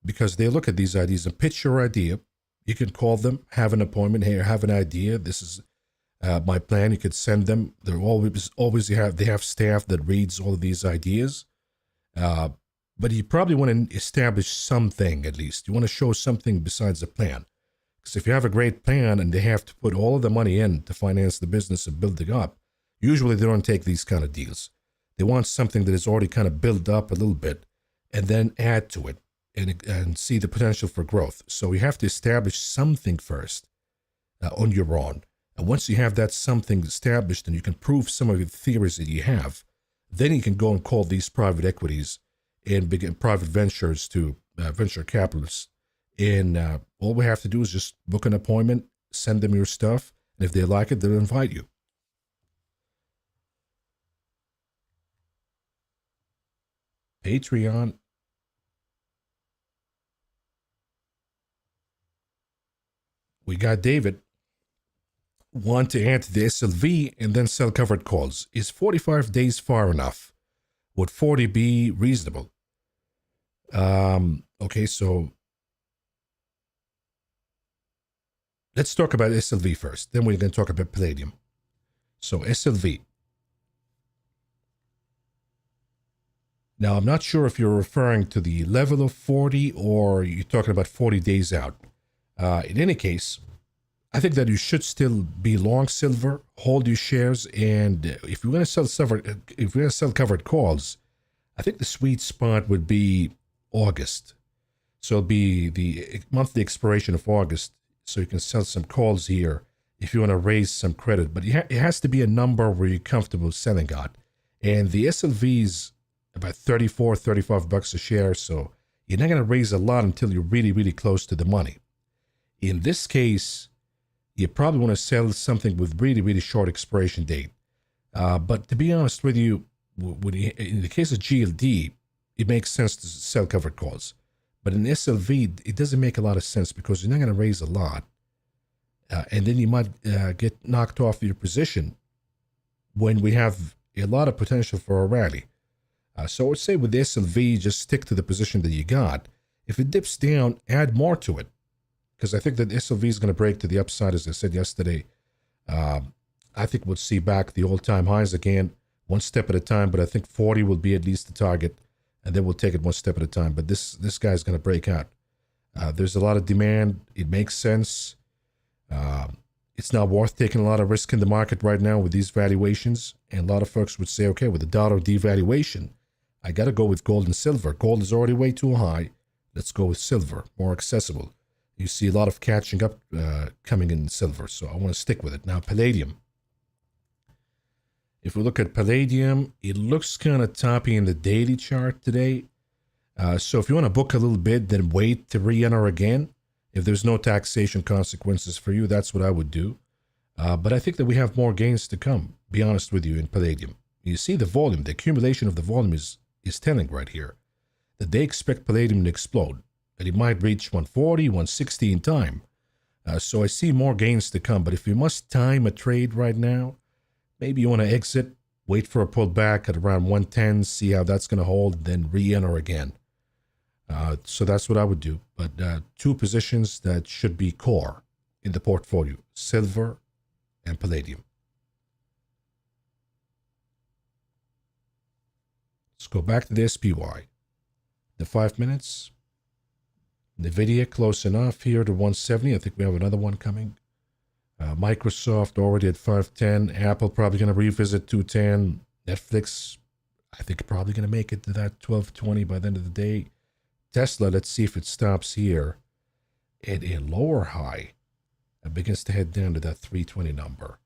because they look at these ideas and pitch your idea. You can call them, have an appointment. Hey, I have an idea. This is my plan. You could send them. They're always they have staff that reads all of these ideas. But you probably want to establish something at least. You want to show something besides a plan. Because if you have a great plan and they have to put all of the money in to finance the business of building up, usually they don't take these kind of deals. They want something that is already kind of built up a little bit and then add to it and see the potential for growth. So you have to establish something first on your own. And once you have that something established and you can prove some of the theories that you have, then you can go and call these private equities and begin private ventures to venture capitalists. And all we have to do is just book an appointment, send them your stuff, and if they like it, they'll invite you. Patreon. We got David. Want to add to the SLV and then sell covered calls. Is 45 days far enough? Would 40 be reasonable? Okay, so let's talk about SLV first. Then we're going to talk about Palladium. So SLV. Now, I'm not sure if you're referring to the level of 40 or you're talking about 40 days out. In any case, I think that you should still be long silver, hold your shares, and if you're going to sell covered calls, I think the sweet spot would be August. So it'll be the monthly expiration of August, so you can sell some calls here if you want to raise some credit. But it has to be a number where you're comfortable selling at. And the SLV's about $35 a share, so you're not going to raise a lot until you're really, really close to the money. In this case, you probably want to sell something with really, really short expiration date. But to be honest with you, in the case of GLD, it makes sense to sell covered calls. But in SLV, it doesn't make a lot of sense because you're not going to raise a lot. And then you might get knocked off your position when we have a lot of potential for a rally. So I would say with the SLV, just stick to the position that you got. If it dips down, add more to it. Because I think that SLV is going to break to the upside, as I said yesterday. I think we'll see back the all-time highs again, one step at a time. But I think 40 will be at least the target, and then we'll take it one step at a time. But this guy's going to break out. There's a lot of demand. It makes sense. It's not worth taking a lot of risk in the market right now with these valuations. And a lot of folks would say, okay, with the dollar devaluation, I got to go with gold and silver. Gold is already way too high. Let's go with silver, more accessible. You see a lot of catching up coming in silver, so I want to stick with it. Now, Palladium. If we look at Palladium, it looks kind of toppy in the daily chart today. So if you want to book a little bit, then wait to re-enter again. If there's no taxation consequences for you, that's what I would do. But I think that we have more gains to come, be honest with you, in Palladium. You see the volume, the accumulation of the volume is telling right here that they expect Palladium to explode. And it might reach 140, 160 in time. So I see more gains to come. But if you must time a trade right now, maybe you want to exit, wait for a pullback at around 110, see how that's going to hold, then re-enter again. So that's what I would do. But two positions that should be core in the portfolio, silver and Palladium. Let's go back to the SPY. The 5 minutes. NVIDIA close enough here to 170. I think we have another one coming. Microsoft already at 510. Apple probably going to revisit 210. Netflix, I think probably going to make it to that 1220 by the end of the day. Tesla, let's see if it stops here at a lower high and begins to head down to that 320 number.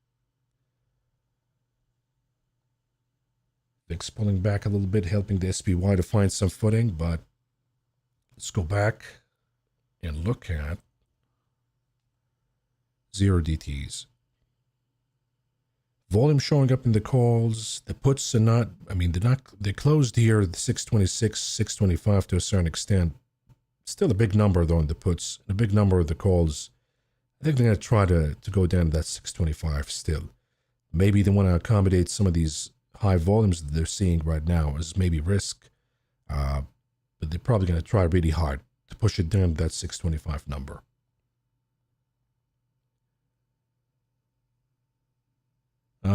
VIX pulling back a little bit, helping the SPY to find some footing, but let's go back and look at 0DTs. Volume showing up in the calls. The puts are not, they closed here at 626, 625 to a certain extent. Still a big number though in the puts, and a big number of the calls. I think they're going to try to go down to that 625 still. Maybe they want to accommodate some of these high volumes that they're seeing right now as maybe risk, but they're probably going to try really hard to push it down to that 625 number.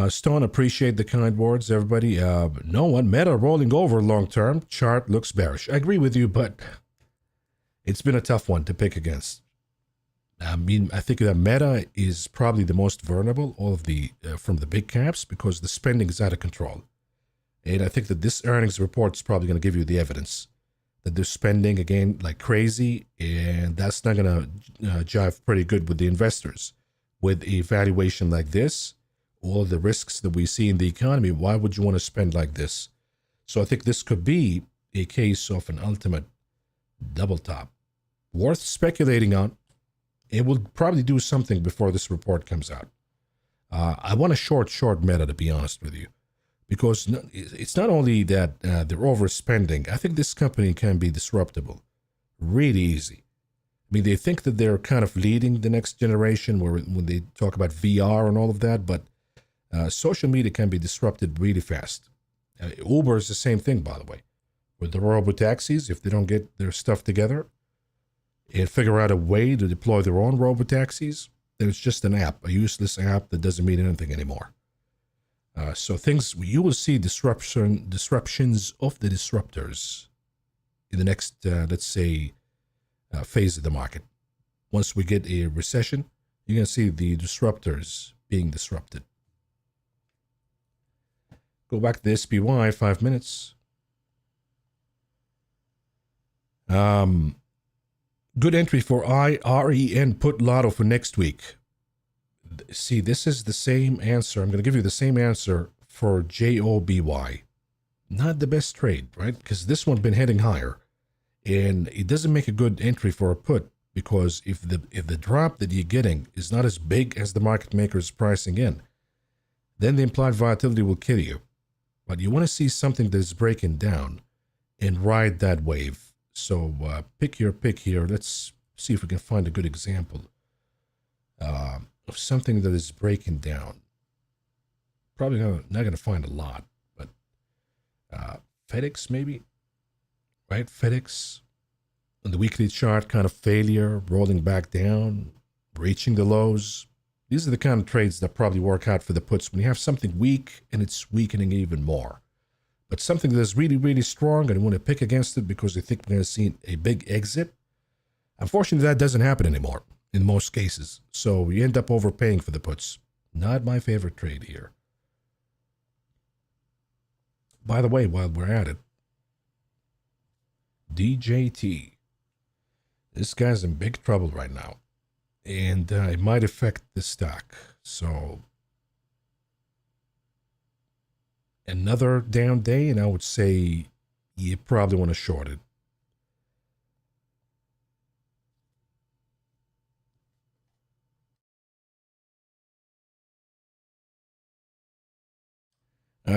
Stone, appreciate the kind words, everybody. No one, Meta rolling over long term. Chart looks bearish. I agree with you, but it's been a tough one to pick against. I mean, I think that Meta is probably the most vulnerable of the from the big caps because the spending is out of control. And I think that this earnings report is probably going to give you the evidence that they're spending again like crazy, and that's not going to jive pretty good with the investors. With a valuation like this, all the risks that we see in the economy, why would you want to spend like this? So I think this could be a case of an ultimate double top. Worth speculating on. It will probably do something before this report comes out. I want a short Meta, to be honest with you, because it's not only that they're overspending. I think this company can be disruptible really easy. I mean, they think that they're kind of leading the next generation when they talk about VR and all of that, but social media can be disrupted really fast. Uber is the same thing, by the way. With the robo-taxis, if they don't get their stuff together and figure out a way to deploy their own robo-taxis, then it's just an app, a useless app that doesn't mean anything anymore. So you will see disruptions of the disruptors in the next, let's say, phase of the market. Once we get a recession, you're going to see the disruptors being disrupted. Go back to the SPY, 5 minutes. Good entry for IREN put lotto for next week. See, this is the same answer. I'm going to give you the same answer for JOBY. Not the best trade, right? Because this one's been heading higher. And it doesn't make a good entry for a put because if the drop that you're getting is not as big as the market maker is pricing in, then the implied volatility will kill you. But you want to see something that is breaking down and ride that wave. So pick your pick here. Let's see if we can find a good example of something that is breaking down. Probably not going to find a lot, but FedEx maybe, right? FedEx on the weekly chart, kind of failure, rolling back down, reaching the lows. These are the kind of trades that probably work out for the puts when you have something weak and it's weakening even more. But something that is really, really strong and you want to pick against it because you think we're going to see a big exit. Unfortunately, that doesn't happen anymore in most cases. So you end up overpaying for the puts. Not my favorite trade here. By the way, while we're at it, DJT. This guy's in big trouble right now. And it might affect the stock. So another down day, and I would say you probably want to short it.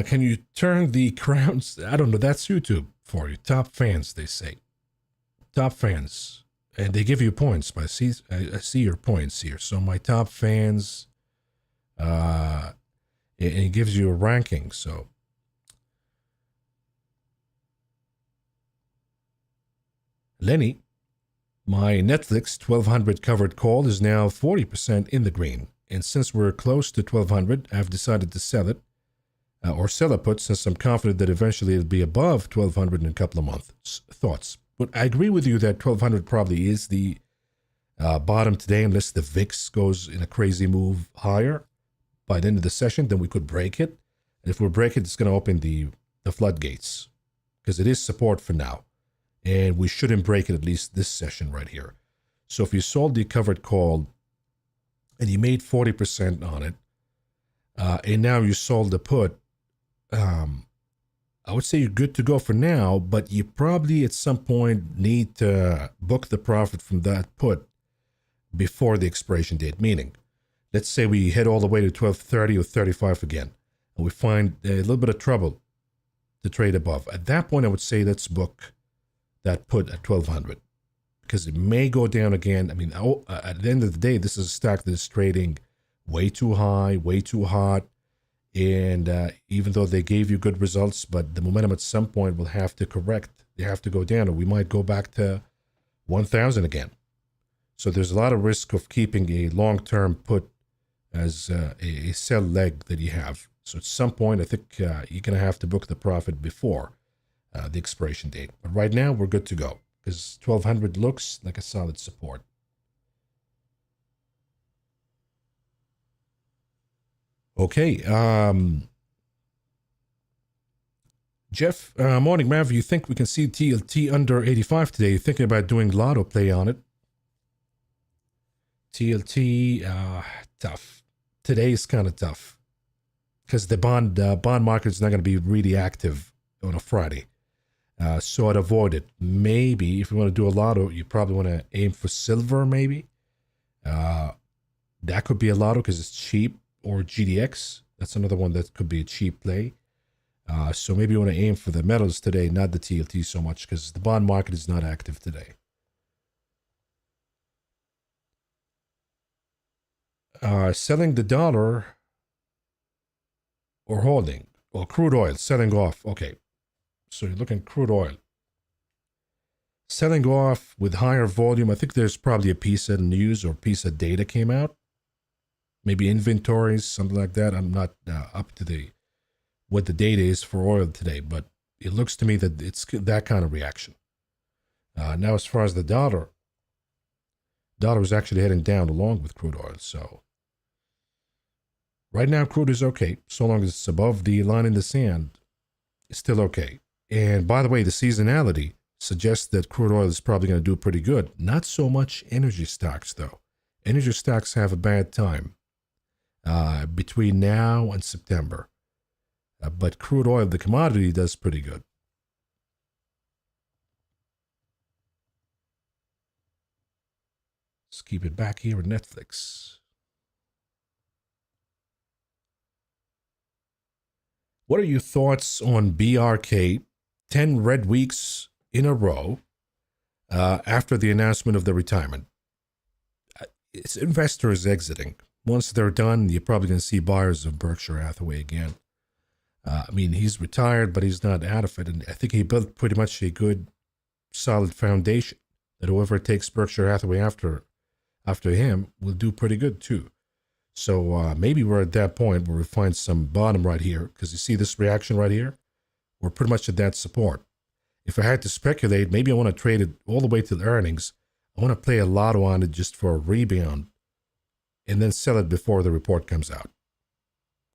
Can you turn the crowns? I don't know. That's YouTube for you. Top fans, they say. Top fans. And they give you points. I see your points here. So my top fans, and it gives you a ranking. So Lenny, my Netflix 1200 covered call is now 40% in the green. And since we're close to 1200, I've decided to sell it. Or sell a put since I'm confident that eventually it'll be above 1200 in a couple of months. Thoughts? But I agree with you that 1200 probably is the bottom today unless the VIX goes in a crazy move higher by the end of the session. Then we could break it. And if we break it, it's going to open the floodgates because it is support for now. And we shouldn't break it at least this session right here. So if you sold the covered call and you made 40% on it, and now you sold the put, I would say you're good to go for now, but you probably at some point need to book the profit from that put before the expiration date. Meaning, let's say we head all the way to 1230 or 35 again, and we find a little bit of trouble to trade above. At that point, I would say let's book that put at 1200 because it may go down again. I mean, at the end of the day, this is a stock that is trading way too high, way too hot. And even though they gave you good results, but the momentum at some point will have to correct. They have to go down, or we might go back to 1,000 again. So there's a lot of risk of keeping a long-term put as a sell leg that you have. So at some point, I think you're going to have to book the profit before the expiration date. But right now, we're good to go because 1,200 looks like a solid support. Okay. Jeff, morning, Mav. You think we can see TLT under 85 today? You're thinking about doing lotto play on it. TLT, tough. Today is kind of tough because the bond market is not going to be really active on a Friday. So I'd avoid it. Maybe if you want to do a lotto, you probably want to aim for silver, maybe. That could be a lotto because it's cheap, or GDX. That's another one that could be a cheap play. So maybe you want to aim for the metals today, not the TLT so much, because the bond market is not active today. Selling the dollar or holding? Well, crude oil, selling off. Okay. So you're looking at crude oil. Selling off with higher volume. I think there's probably a piece of news or piece of data came out. Maybe inventories, something like that. I'm not up to what the data is for oil today, but it looks to me that it's that kind of reaction. Now, as far as the dollar is actually heading down along with crude oil. So right now, crude is okay. So long as it's above the line in the sand, it's still okay. And by the way, the seasonality suggests that crude oil is probably going to do pretty good. Not so much energy stocks, though. Energy stocks have a bad time between now and September. But crude oil, the commodity, does pretty good. Let's keep it back here at Netflix. What are your thoughts on BRK? 10 red weeks in a row after the announcement of the retirement. It's investors exiting. Once they're done, you're probably going to see buyers of Berkshire Hathaway again. I mean, he's retired, but he's not out of it. And I think he built pretty much a good, solid foundation that whoever takes Berkshire Hathaway after him will do pretty good too. So maybe we're at that point where we find some bottom right here, because you see this reaction right here? We're pretty much at that support. If I had to speculate, maybe I want to trade it all the way to the earnings. I want to play a lotto on it just for a rebound and then sell it before the report comes out.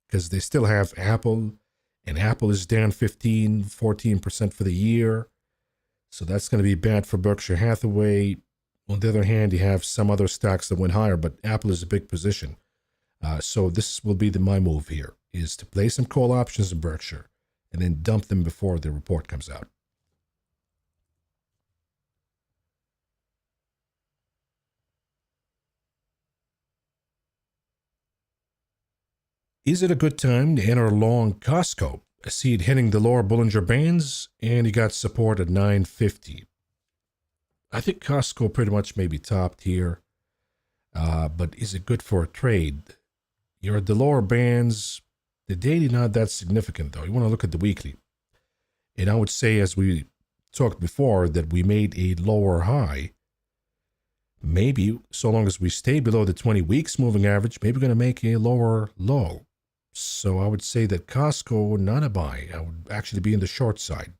Because they still have Apple, and Apple is down 14% for the year. So that's going to be bad for Berkshire Hathaway. On the other hand, you have some other stocks that went higher, but Apple is a big position. So this will be my move here, is to play some call options in Berkshire and then dump them before the report comes out. Is it a good time to enter long Costco? I see it hitting the lower Bollinger Bands, and you got support at 950. I think Costco pretty much may be topped here, but is it good for a trade? You're at the lower bands. The daily not that significant, though. You want to look at the weekly. And I would say, as we talked before, that we made a lower high. Maybe, so long as we stay below the 20 weeks moving average, maybe we're going to make a lower low. So I would say that Costco, not a buy. I would actually be in the short side.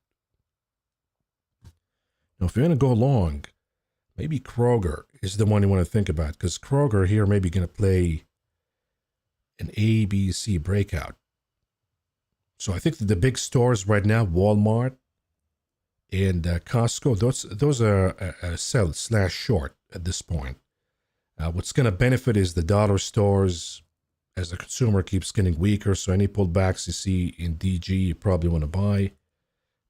Now, if you're going to go long, maybe Kroger is the one you want to think about, because Kroger here may be going to play an ABC breakout. So I think that the big stores right now, Walmart and Costco, those are a sell/short at this point. What's going to benefit is the dollar stores as the consumer keeps getting weaker. So any pullbacks you see in DG, you probably want to buy.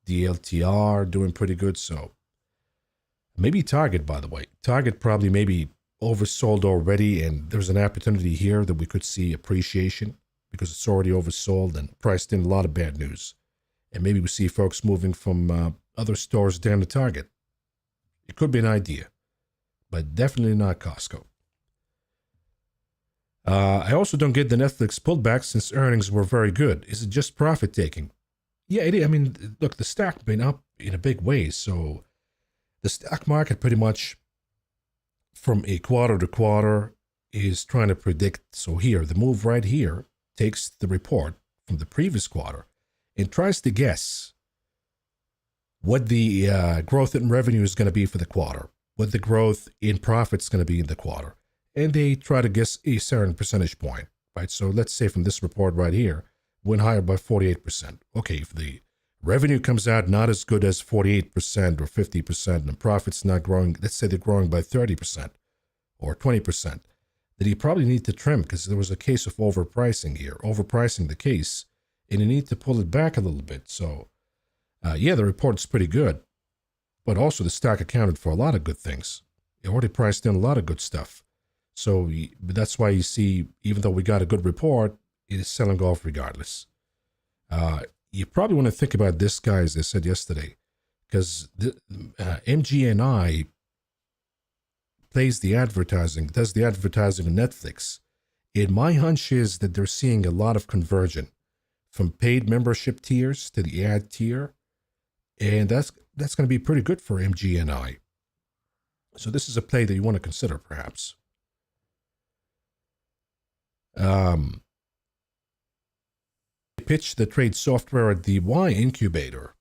DLTR doing pretty good. So maybe Target, by the way. Target probably maybe oversold already, and there's an opportunity here that we could see appreciation because it's already oversold and priced in a lot of bad news. And maybe we see folks moving from other stores down to Target. It could be an idea, but definitely not Costco. I also don't get the Netflix pullback since earnings were very good. Is it just profit taking? Yeah, I mean, look, the stock been up in a big way, so the stock market pretty much from a quarter to quarter is trying to predict. So here, the move right here takes the report from the previous quarter and tries to guess what the growth in revenue is going to be for the quarter, what the growth in profit is going to be in the quarter. And they try to guess a certain percentage point, right? So let's say from this report right here, went higher by 48%. Okay, if the revenue comes out not as good as 48% or 50% and the profit's not growing, let's say they're growing by 30% or 20%, then you probably need to trim because there was a case of overpricing here, overpricing the case, and you need to pull it back a little bit. So, yeah, the report's pretty good, but also the stock accounted for a lot of good things. It already priced in a lot of good stuff. So that's why you see, even though we got a good report, it is selling off regardless. You probably want to think about this, guy, as I said yesterday, because MGNI plays the advertising, does the advertising on Netflix. And my hunch is that they're seeing a lot of conversion from paid membership tiers to the ad tier, and that's going to be pretty good for MGNI. So this is a play that you want to consider, perhaps. Pitch the trade software at the Y Incubator.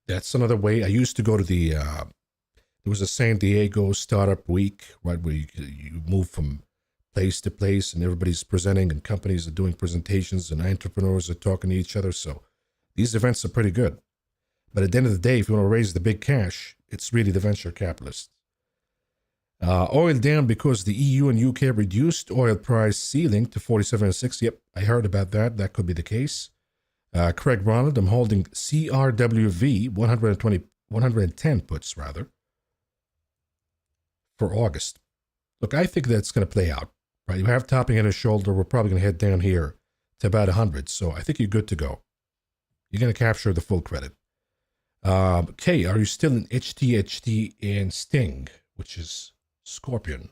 That's another way. I used to go to the there was a San Diego startup week, right, where you move from place to place and everybody's presenting and companies are doing presentations and entrepreneurs are talking to each other. So these events are pretty good. But at the end of the day, if you want to raise the big cash, it's really the venture capitalists. Oil down because the EU and UK reduced oil price ceiling to 47.6. Yep, I heard about that. That could be the case. Craig Ronald, I'm holding CRWV 110 puts, rather, for August. Look, I think that's going to play out, right? You have topping at a shoulder. We're probably going to head down here to about 100. So I think you're good to go. You're going to capture the full credit. Kay, are you still in HTHT and Sting, which is Scorpion?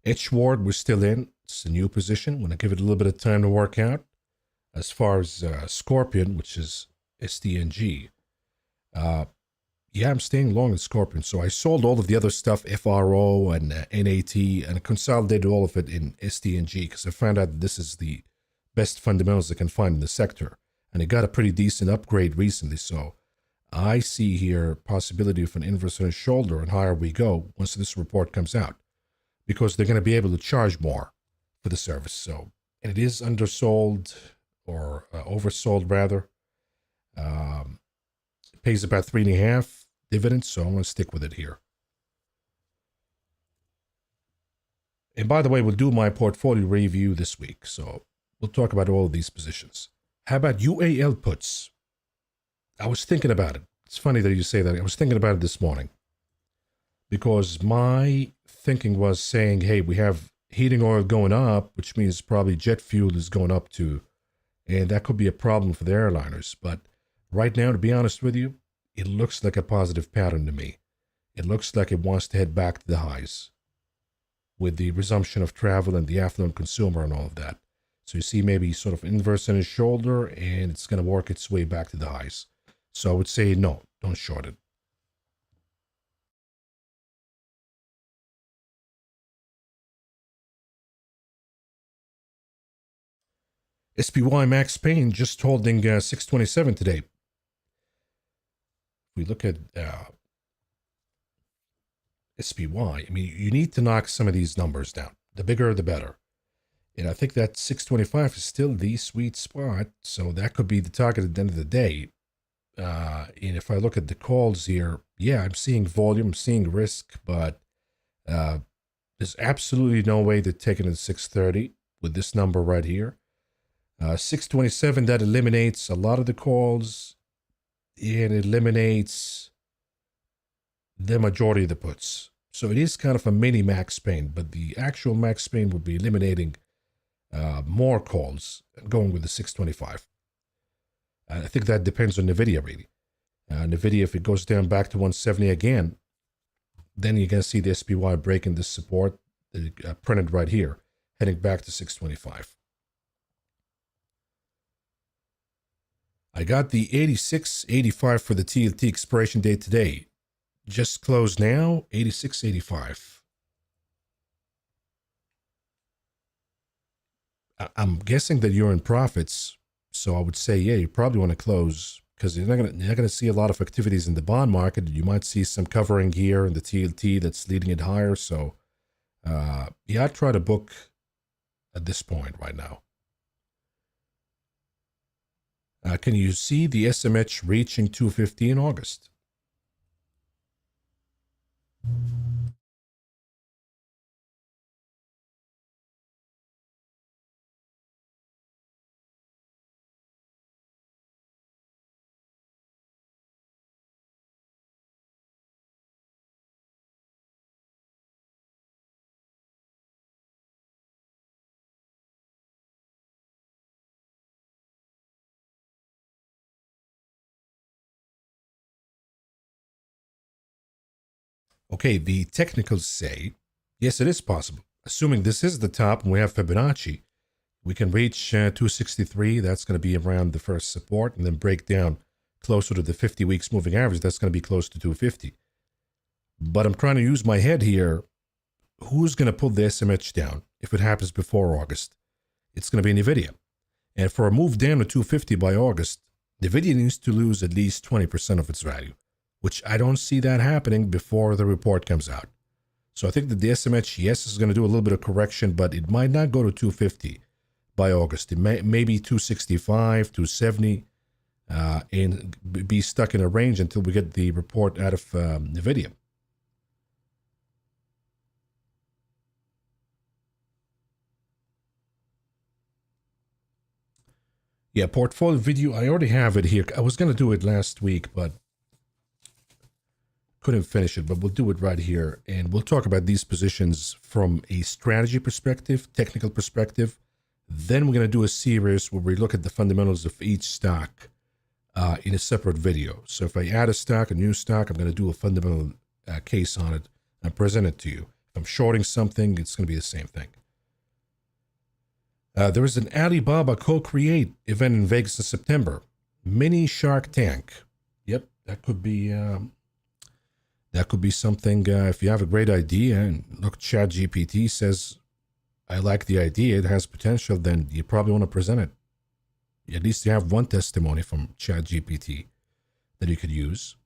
H Ward, we're still in. It's a new position. I'm going to give it a little bit of time to work out. As far as Scorpion, which is STNG, yeah, I'm staying long in Scorpion. So I sold all of the other stuff, FRO and NAT, and consolidated all of it in STNG because I found out that this is the best fundamentals I can find in the sector. And it got a pretty decent upgrade recently. So I see here possibility of an inverse on a shoulder and higher we go once this report comes out, because they're going to be able to charge more for the service. So, and it is undersold or oversold rather. It pays about 3.5 dividends, so I'm going to stick with it here. And by the way, we'll do my portfolio review this week, so we'll talk about all of these positions. How about UAL puts? I was thinking about it. It's funny that you say that. I was thinking about it this morning because my thinking was saying, hey, we have heating oil going up, which means probably jet fuel is going up too. And that could be a problem for the airliners. But right now, to be honest with you, it looks like a positive pattern to me. It looks like it wants to head back to the highs with the resumption of travel and the affluent consumer and all of that. So you see maybe sort of inverse in his shoulder and it's going to work its way back to the highs. So I would say no, don't short it. SPY Max Payne just holding 627 today. If we look at SPY, I mean, you need to knock some of these numbers down. The bigger, the better. And I think that 625 is still the sweet spot. So that could be the target at the end of the day. And if I look at the calls here, yeah, I'm seeing volume, I'm seeing risk, but there's absolutely no way to take it at 630 with this number right here. 627, that eliminates a lot of the calls and it eliminates the majority of the puts. So it is kind of a mini Max Payne, but the actual Max Payne would be eliminating more calls and going with the 625. I think that depends on NVIDIA, really. NVIDIA, if it goes down back to 170 again, then you're going to see the SPY breaking this support. printed right here, heading back to 625. I got the 86.85 for the TLT expiration date today. Just closed now, 86.85. I'm guessing that you're in profits, so I would say, yeah, you probably want to close because you're not gonna see a lot of activities in the bond market. You might see some covering here in the TLT that's leading it higher. So, yeah, I'd try to book at this point right now. Can you see the SMH reaching 250 in August? Okay, the technicals say, yes, it is possible. Assuming this is the top and we have Fibonacci, we can reach 263. That's going to be around the first support and then break down closer to the 50 weeks moving average. That's going to be close to 250. But I'm trying to use my head here. Who's going to pull the SMH down if it happens before August? It's going to be NVIDIA. And for a move down to 250 by August, NVIDIA needs to lose at least 20% of its value, which I don't see that happening before the report comes out. So I think that the SMH, yes, is going to do a little bit of correction, but it might not go to 250 by August. It may be 265, 270, and be stuck in a range until we get the report out of NVIDIA. Yeah, portfolio video, I already have it here. I was going to do it last week, but couldn't finish it, but we'll do it right here. And we'll talk about these positions from a strategy perspective, technical perspective. Then we're going to do a series where we look at the fundamentals of each stock in a separate video. So if I add a stock, a new stock, I'm going to do a fundamental case on it and present it to you. If I'm shorting something, it's going to be the same thing. There is an Alibaba Co-Create event in Vegas in September. Mini Shark Tank. Yep, that could be something. If you have a great idea, and look, ChatGPT says, I like the idea, it has potential, then you probably want to present it. At least you have one testimony from ChatGPT that you could use.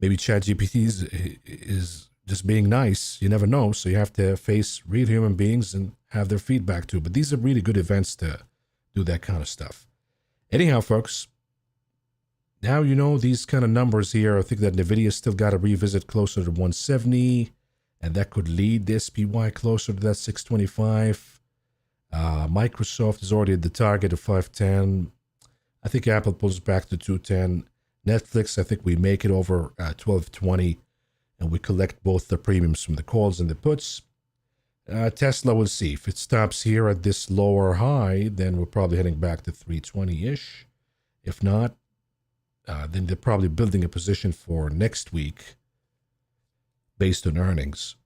Maybe ChatGPT is just being nice. You never know. So you have to face real human beings and have their feedback too. But these are really good events to do that kind of stuff. Anyhow, folks, now you know these kind of numbers here. I think that NVIDIA still got to revisit closer to 170, and that could lead the SPY closer to that 625. Microsoft is already at the target of 510. I think Apple pulls back to 210. Netflix, I think we make it over 1220, and we collect both the premiums from the calls and the puts. Tesla, we'll see. If it stops here at this lower high, then we're probably heading back to 320-ish. If not, then they're probably building a position for next week based on earnings.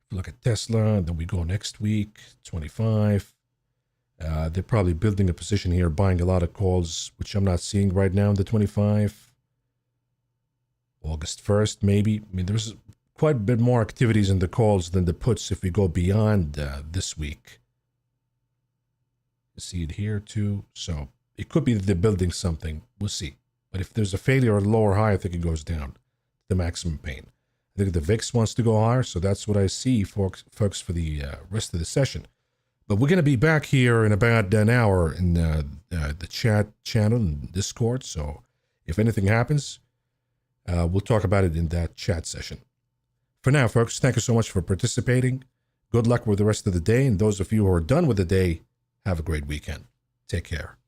If you look at Tesla, then we go next week, 25. They're probably building a position here, buying a lot of calls, which I'm not seeing right now in the 25. August 1st, maybe. I mean, there's quite a bit more activities in the calls than the puts if we go beyond this week. You see it here too. So it could be that they're building something. We'll see. But if there's a failure or a lower high, I think it goes down to the maximum pain. I think the VIX wants to go higher, so that's what I see, folks, for the rest of the session. But we're going to be back here in about an hour in the chat channel and Discord. So if anything happens, we'll talk about it in that chat session. For now, folks, thank you so much for participating. Good luck with the rest of the day. And those of you who are done with the day, have a great weekend. Take care.